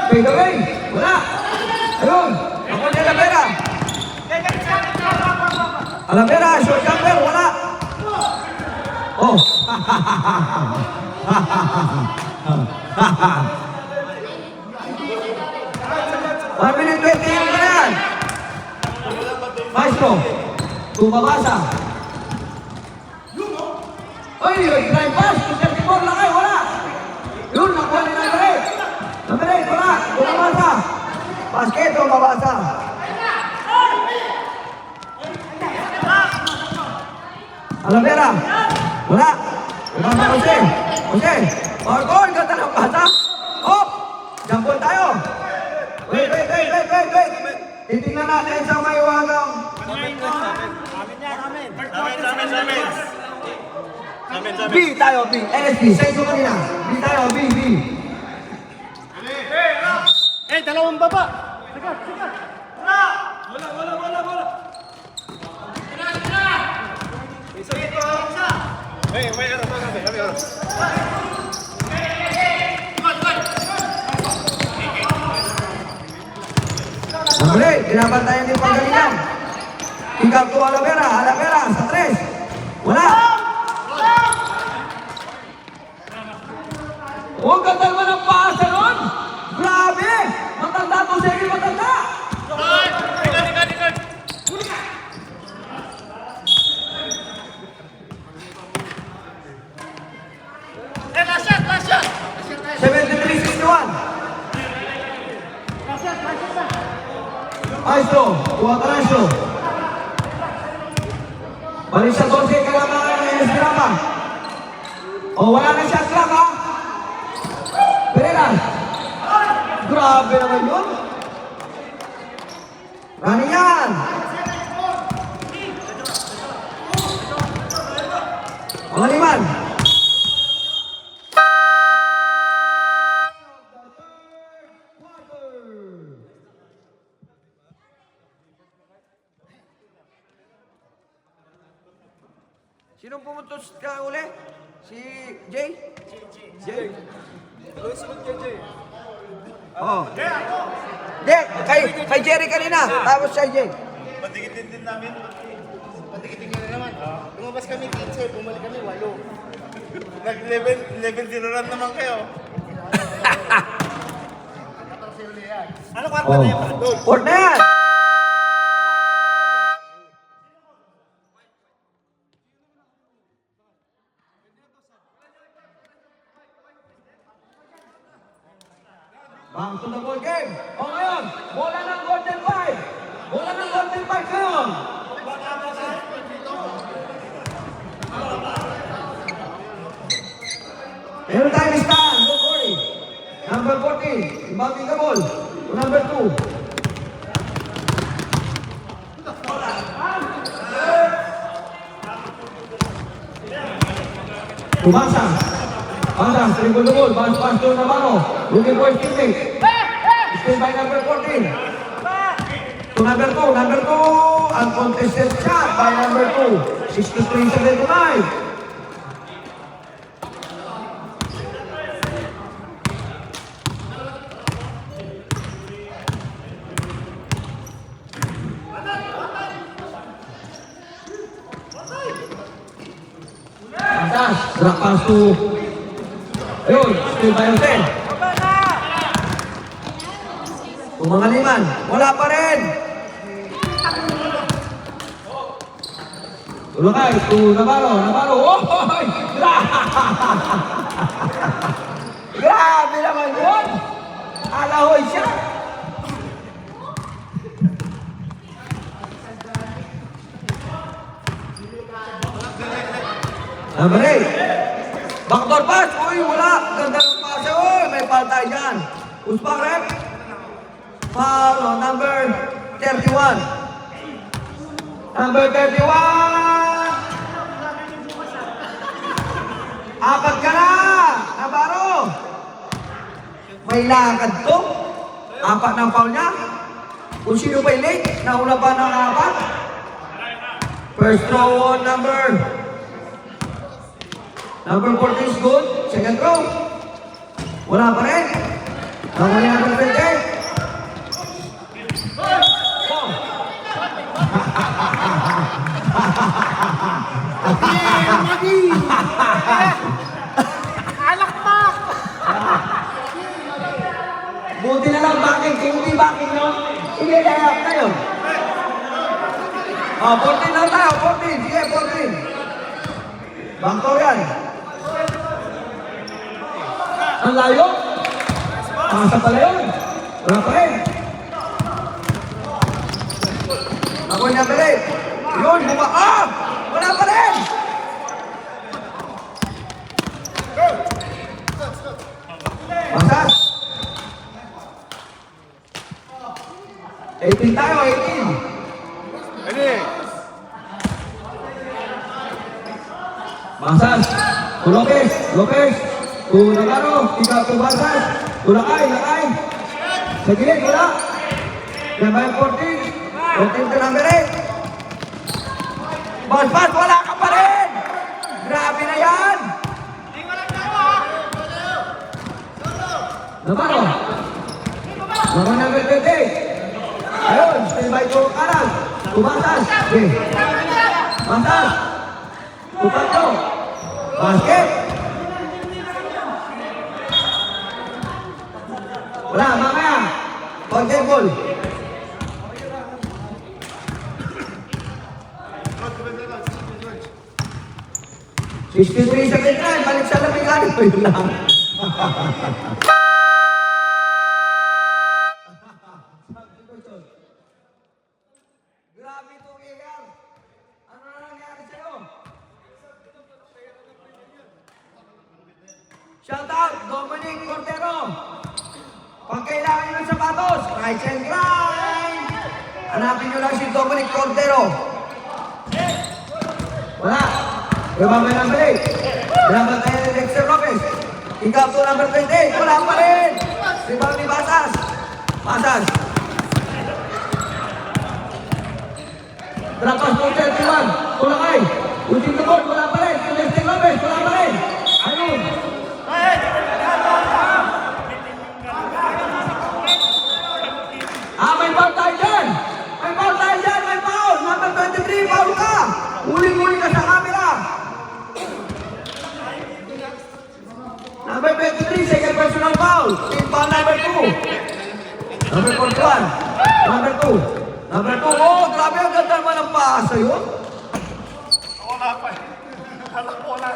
Speaker 1: Fade away. Wala. Ayun. Ako ni Alavera. Alavera, short jumper. Wala. Oh. 1 minute 20 yung yan. Maestro. Tumabasa. Oy, drive pass. 34 lang kayo. Wala. Yun, nakuha ni number 8. Number 8, wala. Tumabasa. Basket, tumabasa. Alavera. Wala. Tumabasa, Jose. Jose. Marcon, ganda ng bata. Hop. Jump ball tayo. Wait. Titingnan natin sa may wagang. B tayo, B. LSB, sa ito kanina. B tayo, B.
Speaker 2: Dalawang baba.
Speaker 1: Namuli, binabantayan din panggalingan. Ikaw to Alavera sa 3. Wala. Oh, ganda naman ang pasa nun. Grabe. Matanda to siya, matanda.
Speaker 2: Last shot.
Speaker 1: 73-61. Maestro, tuwa Atanasio. Balik sa 12, kailangan ng Ennis Tilapa. O, wala na shot clock, ha? Pereira. Grabe naman yun. Running yan. Pangaliman. Sinong pumuntos ka uli? Si Jay? Jay. Oo. Hindi, kay Jerry kanina. Tapos siya Jay.
Speaker 4: Patigit din namin.
Speaker 2: Patikitin nyo na naman. Lumabas kami 15, bumalik kami 8.
Speaker 4: Nag-11-0 run naman kayo. Ano kwarta
Speaker 1: Oh.
Speaker 4: na yan?
Speaker 1: Fourth na yan. Back to the ball game. O ngayon, bola ng Golden Five. Bola ng Golden Five ngayon. Meron tayong stand, don't worry. Number 14, inbounding the ball. To number 2. Tumasa. Pasa, dribble the ball. Bounce pass to Navarro. Looking for his teammate. Still by number 14. To number 2. Number 2. Uncontested shot by number 2. 63-79. Atas, drop pass to ayun, still by 10. Tumangaliman, wala pa rin. Tulakay to Navarro, Navarro, oh! Grabe naman yun! Alahoy siya! Number 8. Backdoor pass. Uy, wala. Ganda ng pass. Uy, may foul tayo dyan. Uspak rep. Foul on number 31. Number 31. Apat ka na. Navarro. May lakad to. Apat ng foul niya. Kung sino pa yung late, nauna pa ng apat. First throw on number 14 is good. Second throw. Wala pa rin. Nawali number 20. Buti na lang backing. Kung hindi backing yun, i-layup na yun. 14 na tayo. 14. Sige, 14. Backdoor yan. Ang layo. Pasa pala yun. Wala pa rin. Ako niya pa rin. Yun, bumaak. Wala pa rin. Masas. 18 tayo, 18.
Speaker 4: Ready?
Speaker 1: Masas. To Lopez. Lopez. To Navarro. Ikaw to Masas. To Lakay. Lakay. Sa gilid, wala. Number 14. 14 to number 8. Bas, wala ka pa rin. Grabe na yan. Navarro. Number 28. Ayun, still by to kanan. To Masas. Okay. Masas. To Pancho. Basket. Wala, mamaya. Contact ball. sa kitna, balik sa lamig ano. Yun lang. Grabe itong iyan. Ano na nangyari sa'yo? Shout out, Dominic Cordero. Pag kailangan nyo ng sapatos, rise and grind. Hanapin nyo lang si Dominic Cordero. Wala. Ibang may number 8. Number 10, Dexter Lopez. Ikaw to number 28. Wala pa rin. Ibang ni Basas. Basas. Trapas to 31. Tulakay. Uting the board. Wala pa rin. Dexter Lopez. Wala pa rin. Ayun. May foul tayo dyan! May foul tayo dyan! May foul! Number 23, foul ka! Uling-uling ka sa camera! Number 23, second personal foul! Team foul number 2! Number 41! Number 2! Number 2! Oh, grabe ang ganda naman ang pasa yun!
Speaker 4: Wala pa. Alam ko wala.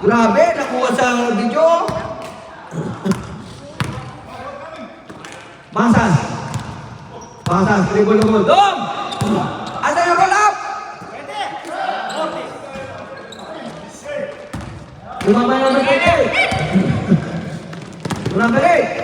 Speaker 1: Grabe, nakuha sa video! Basas. Basas, dribble. Dom! Asa yung roll up? Lumabay number 28. Number 8.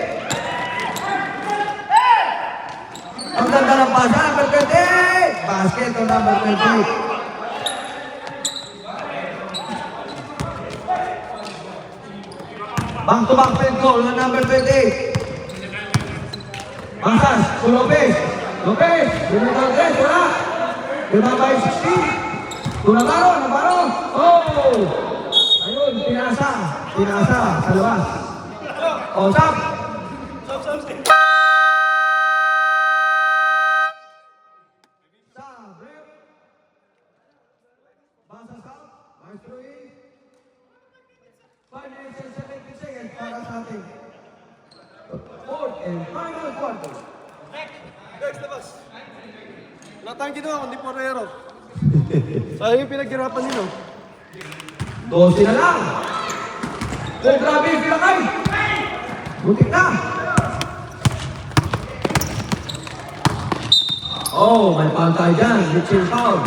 Speaker 1: Ang ganda ng pasa, number 28. Basket o number 28. Back-to-back field goal ng number 28. Basas, to Lopez. Lopez, limitan 3, wala. Lumabay 16. To Navarro. Oh! Ayun, pinasa sa labas. O, stop. Stop, rep. Basas stop. Maestro in. 5 minutes and 70 seconds para sa ating fourth and final quarter.
Speaker 2: Guys, labas. Wala tayong ginawa, kundi porero. Sayang yung pinaghirapan nila.
Speaker 1: 12 na lang. Oh, grabe yung pilakay. Butik na. Oh, may foul tayo dyan. Mitchell foul.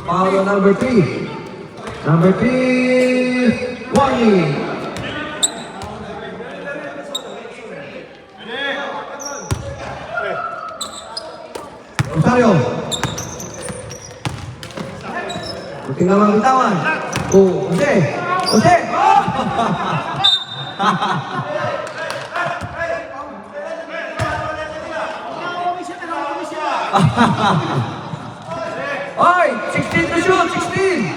Speaker 1: Foul on number 3. Number 3, warning. Rosario. Butik na mga bitawan. Oh, Jose! Oh! Oy! 16 to shoot! 16!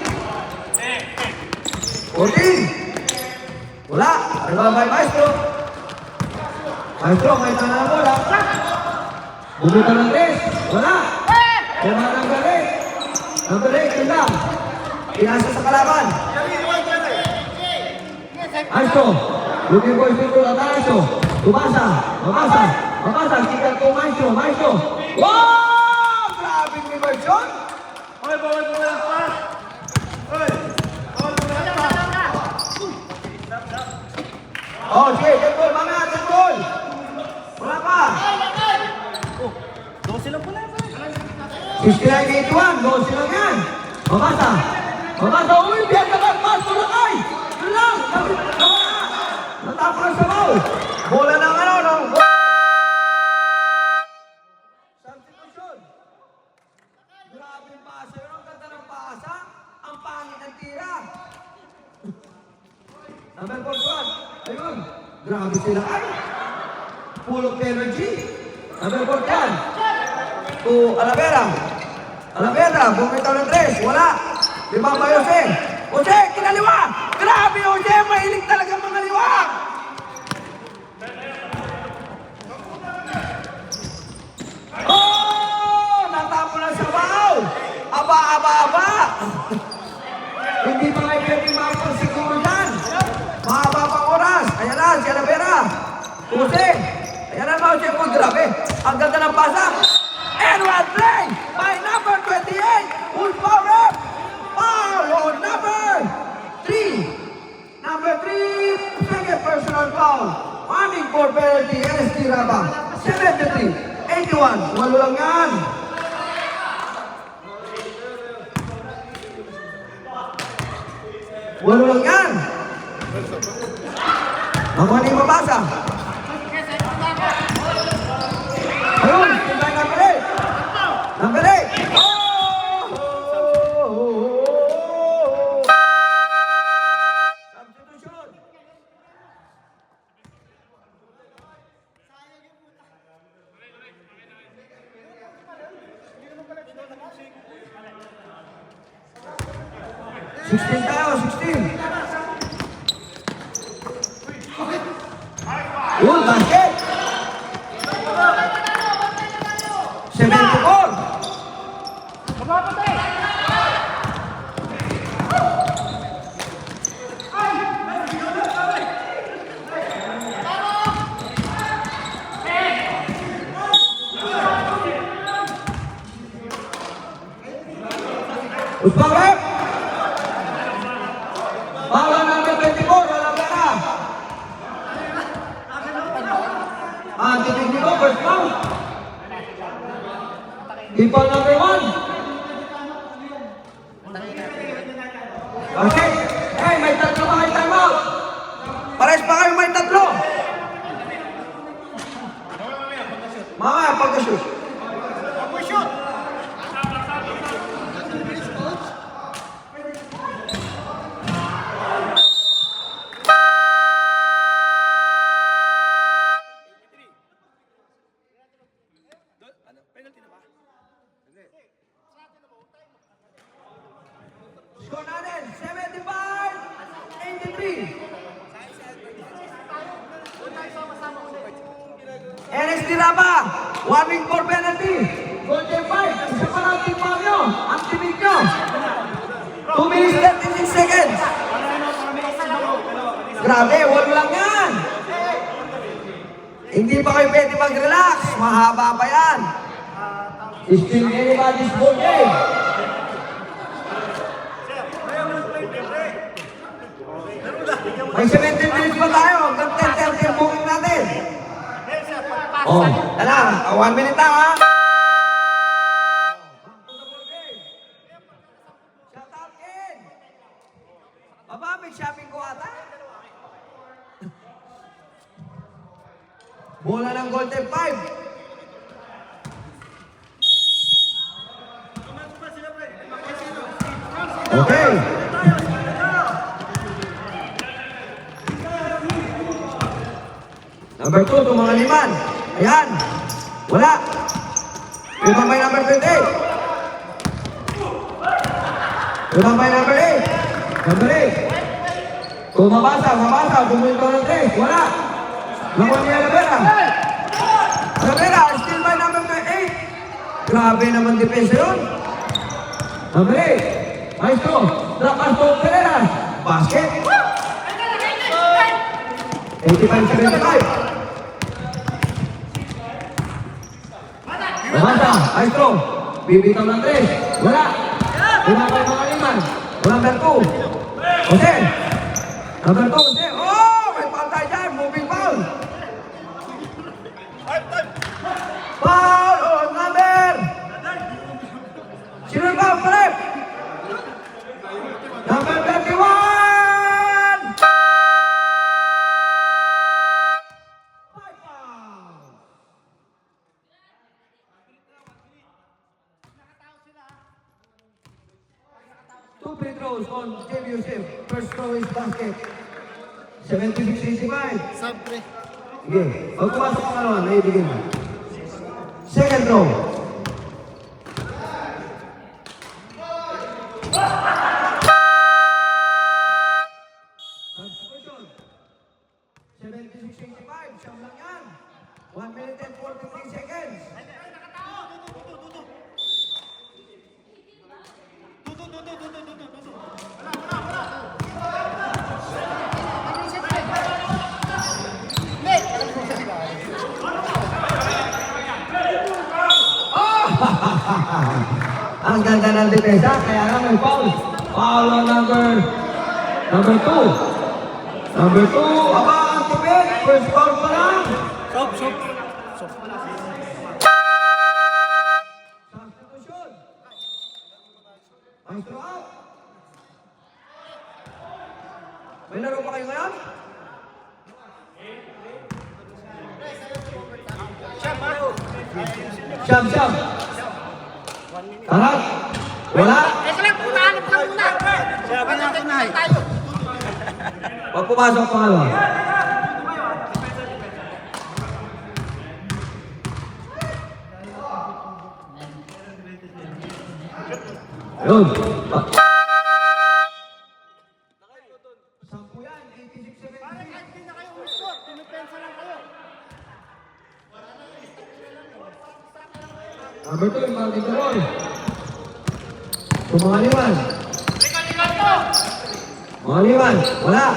Speaker 1: 14! Wala! Nababay Maestro! Maestro, may tana na bola! Bumita ng 3! Wala! Kaya ng galit! Number 8, yun lang! Pinasa sa kalaban! Maestro! Looking for his goal at Maestro! Tumasa! Kikat ko Maestro! Wow! Grabing diversion!
Speaker 2: Hoy, bawal mo lang pa! Hoy! Bawal mo lang pa!
Speaker 1: Oh, sige, get goal! Mamaya, get goal! Wala pa!
Speaker 2: 12 lang pala.
Speaker 1: 69-81, 12 lang yan! Mabasa! Uy, biyan ka lang! Maestro na kay! Yun lang! Natapos lang sa ball! Bola ng substitution! Grabe yung pasa yun! Ang ganda ng pasa! Ang pangit ng tira! Number 41! Ayun! Grabe sila! Ay! Full of energy! Number 41! To Alavera! Bumitaw ng 3! Wala! Lima pa Jose! Jose! Kinaliwa! Grabe Jose! Mahilig talaga mga liwa! Oh! Natapo na sa baw! Aba! Hindi pa kayo pwede makapag siguro yan! Mahaba pang oras! Ayan na, si Alavera! Jose! Ayan na mga Jose! Grabe! Ang ganda ng pasa! And one play by number 28! Full power! Foul on number 3! Number 3, second personal foul. Running for penalty, ST Raba. 73-81. Walo lang yan. Walo lang yan. Nakuha na yung mabasa. Ayun, tingnan number 8. Number 8. Substitution. Tayo, 16. Basket. 74. Usbawep. Bala number 24, walang pera. Titignan ko, first foul. People number 1. Okay. Hey, may tatlo ba kayo timeout? Pares pa kayo may tatlo. Mamaya, pagka-shoot.
Speaker 3: Penalty na ba?
Speaker 1: Score natin, 75-83. NXT Raba, warning for penalty. Golden 5, isa pa lang team foul nyo. Activate nyo. 2 minutes 36 seconds. Grabe, wall lang yan. Hindi pa kayo pwede mag-relax. Mahaba pa yan. Still anybody's ball game. May 17 minutes pa tayo. Hanggang 10:30 booking natin. Oh, tala. 1 minute na ha. Shout out, Ken. Baba, may shopping ko ata. Bola ng Golden 5. Okay. Number 2, tumangaliman. Ayan. Wala. Tumambay number 28. Tumambay number 8. Number 8. Mabasa. Bumunto ng 3. Wala. Nakuha niya Alavera. Alavera, still by number 8. Grabe naman depensa yun. Number 8. Maestro. Drop pass to Pereira. Basket. 85-75. Mabasa, Maestro. Bibitaw ng 3. Wala. Tumabay mga liman. Number 2. Jose. Number 2, Jose. Oh! May foul tayo dyan. Moving foul. Foul on number. Sino yung foul? Correct. Number 31. 5 fouls. Two free throws on Jim Yusef. First throw is basket. 76-85.
Speaker 2: Sabre.
Speaker 1: Sige. Pag pumasok ka naman, naibigin mo. Second throw. Substitution. 76-85. Siyam lang yan. 1 minute and 43 seconds. Ang ganda ng depensa, kaya nga may foul. Foul on number 2. Number 2, aba, ang tipid. First foul pa lang. Substitution. Maestro out. May laro pa kayo ngayon? Siyam. Tarat. Wala. Pag pumasok pangalawa. Yun. Sampu yan, 86-76. Number 2, yung Martin Carol. Kumaliwan. Kumaliwan. Wala.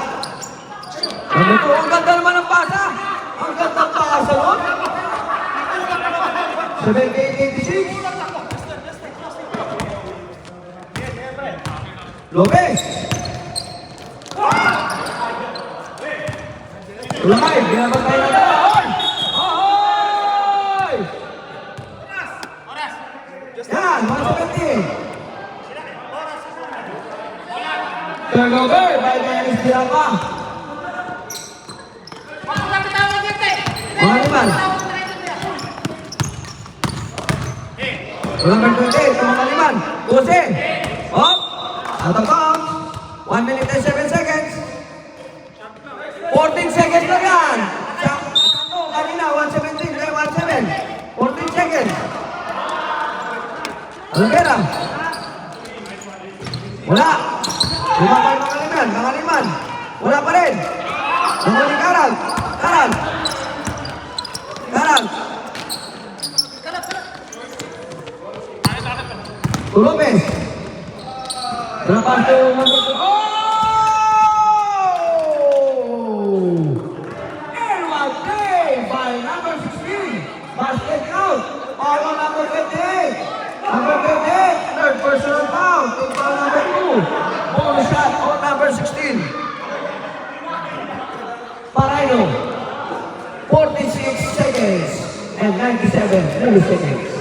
Speaker 1: Number 2, ang ganda naman ng pasa. Ang ganda ng pasa, no? 78-86. Lopez. Ulay, binabantay na tayo. Turnover by Dennis Villalba. Pangaliman. Number 28, Pangaliman. Jose. Up. Out of bounds. 1 minute and 7 seconds. 14 seconds na yan. Sakto, kanina, 1:17, 1:7. 14 seconds. Alagera. Wala. Lumabay Pangaliman. Wala pa rin. Lumabay Karal. Lopez. Lepas tu and one play by number 16. Basket out. Foul on number 58. Number 58. Third personal foul. Team foul number 2. Bonus shot on number 16. Parayno. 46 seconds and 97 milliseconds.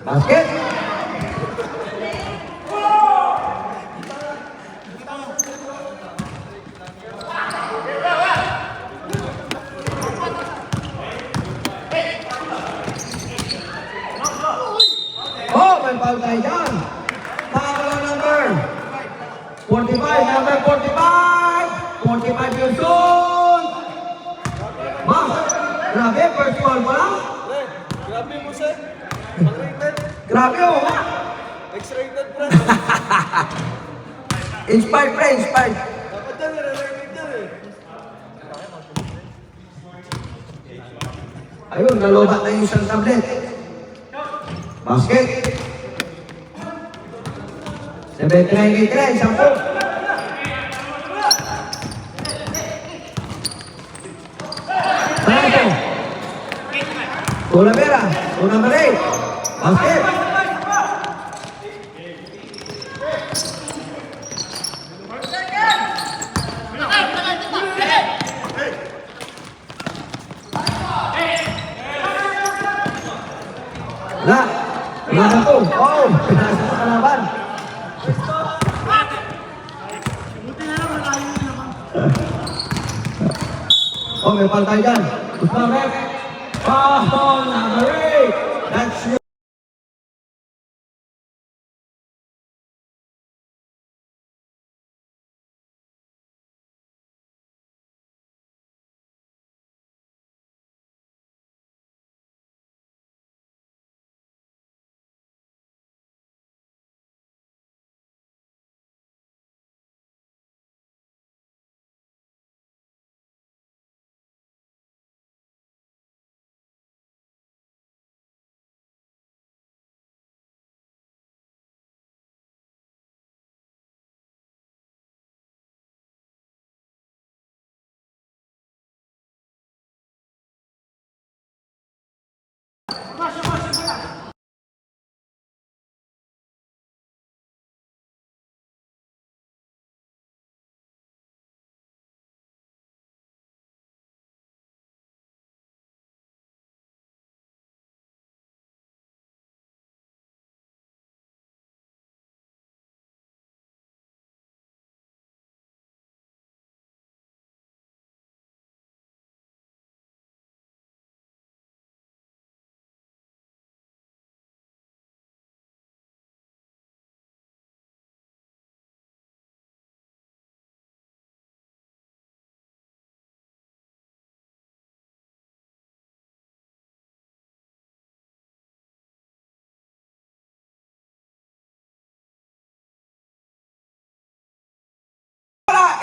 Speaker 1: Basket. Oh, may foul tayo dyan. Foul on number 45, number 45. 45 years old. Grabe, first foul pa lang.
Speaker 2: Grabe mo, sir.
Speaker 1: Grabe oh.
Speaker 2: X-rated, bro.
Speaker 1: Inspired, pre, inspired.
Speaker 2: Dapat dyan, nire-rated dyan eh.
Speaker 1: Ayun, nalobat na yung isang tablet. Basket. 79-83, 10. Tato. Tulamera, number 8. Basket. Wala na to. Oh, pinasa sa kalaban. Oh, may pal tayo dyan. Usman ref. Foul number 8. That's your...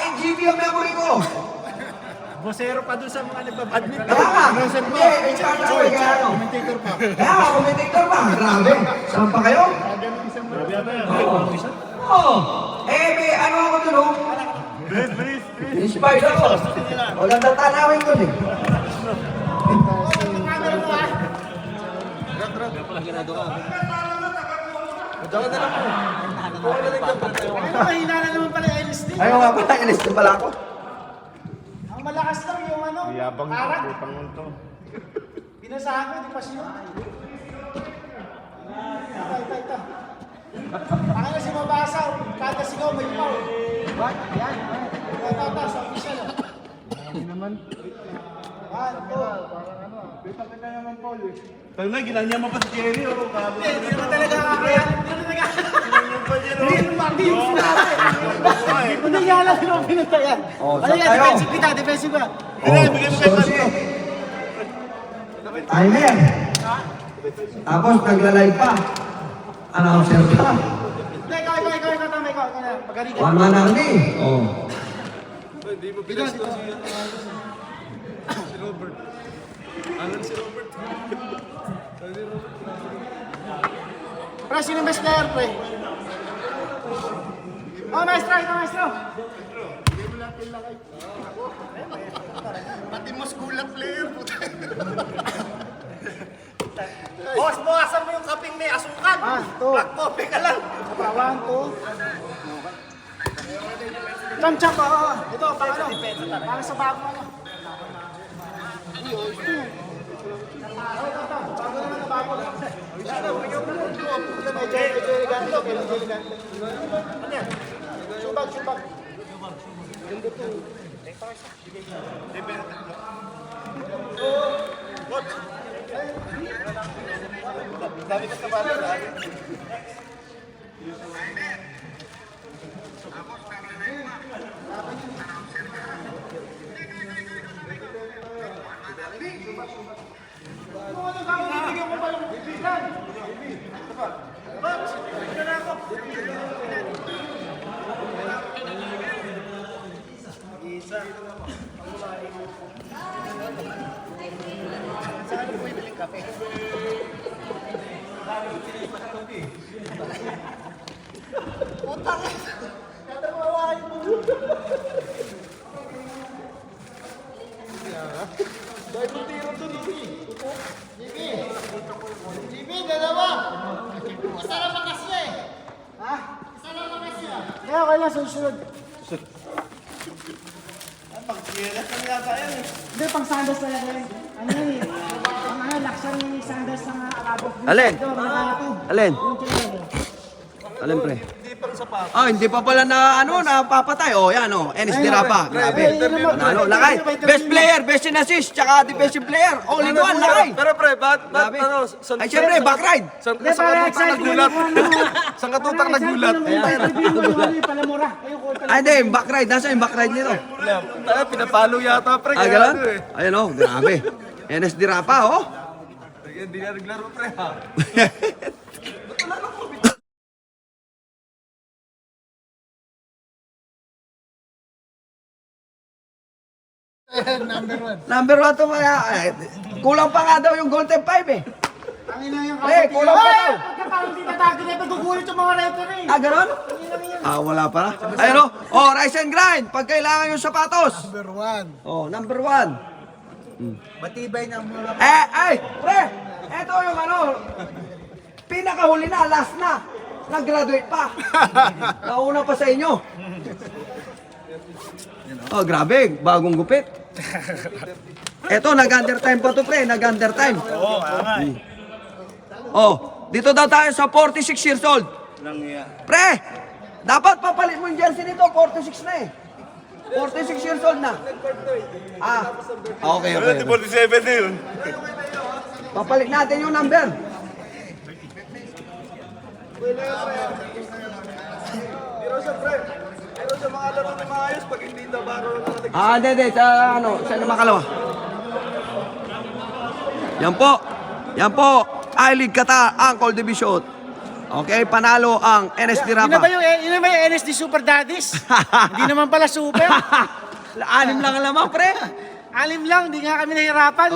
Speaker 1: NGV ang memory ko.
Speaker 2: Bosero pa doon sa mga nagpapadmit.
Speaker 1: Kaya nga. Hindi, in charge ako eh. Kaya ano?
Speaker 2: Commentator pa.
Speaker 1: Kaya nga, commentator pa. Grabe. Saan pa kayo? Oo. Eh, may ano ako dun, oh. Inspired ako. Maganda tanawin ko eh.
Speaker 2: Mahina na naman pala yung LSD.
Speaker 1: Ayaw nga pala, inis din pala ako.
Speaker 2: Ang malakas lang yung ano.
Speaker 4: Yabang
Speaker 2: Arak.
Speaker 4: putang mo to.
Speaker 2: Binasahan ko, di pa siya. Ito. Ang na si Mabasa, kada sigaw may pau. What? Yan. Ito, sa official. Ano naman? Ito.
Speaker 4: Tayo na, ginanya mo pa si Jerry.
Speaker 2: Hindi naman talaga kakayan. Hindi yung sinabi. Hindi niya alam yung pinuntayan.
Speaker 1: Oh,
Speaker 2: Ano
Speaker 1: saan
Speaker 2: yan?
Speaker 1: tayo?
Speaker 2: Defensive kita, defensive ka.
Speaker 1: Susi. Timer. Tapos nagla-live pa. Announcer ka.
Speaker 2: Hindi, ikaw, tama, ikaw. Pagalitan.
Speaker 1: One man only. Oh.
Speaker 2: Pre, sino yung best player, pre? Oh, maestro, ito, maestro.
Speaker 4: Pati mo skulat player. Boss, bawasan mo yung kaping may asukan.
Speaker 2: Ito.
Speaker 4: Black coffee ka lang.
Speaker 2: Kapawan, to. Cham-cham, oo. Ito, pang ano? Para sa bago ano. Ito. Bago naman na bago. Medyo elegante, medyo elegante. Ano yan? Subag.
Speaker 4: Dami ka sa bata.
Speaker 2: Jimmy, dalawa. Isa lang makas niya eh. Ha? Isa lang makas niya. Kaya okay lang, susunod.
Speaker 4: Pag-clearat lang yata yan eh.
Speaker 2: Hindi, pang sandals talaga yun. Ano yun eh? Ang ano, laksan yung sandals ng Arabok.
Speaker 1: Alin?
Speaker 2: Ito, mga
Speaker 1: Alin?
Speaker 2: yung children.
Speaker 1: Alin, pre?
Speaker 4: Hindi pang sapatos.
Speaker 1: Ah, hindi pa pala na napapatay. Oh, yan oh. Enes Dirapa. Grabe. Ano, lakay. Best player, best in assist, tsaka defensive player. All in one, lakay.
Speaker 5: Pero pre, ba't
Speaker 1: Grabe.
Speaker 5: ano,
Speaker 1: Ay, syempre, back ride.
Speaker 5: Saan
Speaker 2: Hindi, para excited
Speaker 5: nagulat?
Speaker 2: yung
Speaker 5: Saan katutak nagulat?
Speaker 2: Palamura.
Speaker 1: Ay, hindi, back ride. Nasa yung back ride nito?
Speaker 5: Tayo, pinapalo yata pre.
Speaker 1: Ah,
Speaker 5: kaya
Speaker 1: gano'n?
Speaker 5: ano eh.
Speaker 1: Ayan oh, grabe. Enes Dirapa, oh.
Speaker 5: Hindi na naglaro pre ha.
Speaker 1: Number 1 to kaya. Kulang pa nga daw yung Golden 5 eh.
Speaker 2: Tangina yung
Speaker 1: Pre, kulang pa daw.
Speaker 2: Pagkakaroon di tatagin na ito, gugulit yung mga referee.
Speaker 1: Ah, gano'n? Ah, wala pa na. Ayan oh. Oh, rise and grind. Pag kailangan yung sapatos.
Speaker 2: Number 1.
Speaker 1: Oh, number 1.
Speaker 2: Matibay na mga
Speaker 1: Ay, pre, eto yung ano, pinakahuli na, last na. Nag-graduate pa. Nauna pa sa inyo. Oh, grabe, bagong gupit. Eto, nag-undertime pa to, pre, nag-undertime.
Speaker 4: Oo, nga eh.
Speaker 1: Oh, dito daw tayo sa 46 years old. Pre, dapat papalit mo yung jersey nito, 46 na eh. 46 years old na. Ah, okay.
Speaker 4: 47 na yun.
Speaker 1: Papalit natin yung number.
Speaker 5: Pero sa pre, pero sa mga laro na maayos, pag hindi Navarro na nag-
Speaker 1: Ah, hindi, sa ano, sa makalawa. Yan po, I-League Qatar, Angkol Division. Okay, panalo ang NS
Speaker 2: Yun na
Speaker 1: Dirapa.
Speaker 2: ba yung NSD Super Daddies? Hindi naman pala super.
Speaker 1: 6 lang ang laman, pre.
Speaker 2: 6 lang, hindi nga kami nahirapan.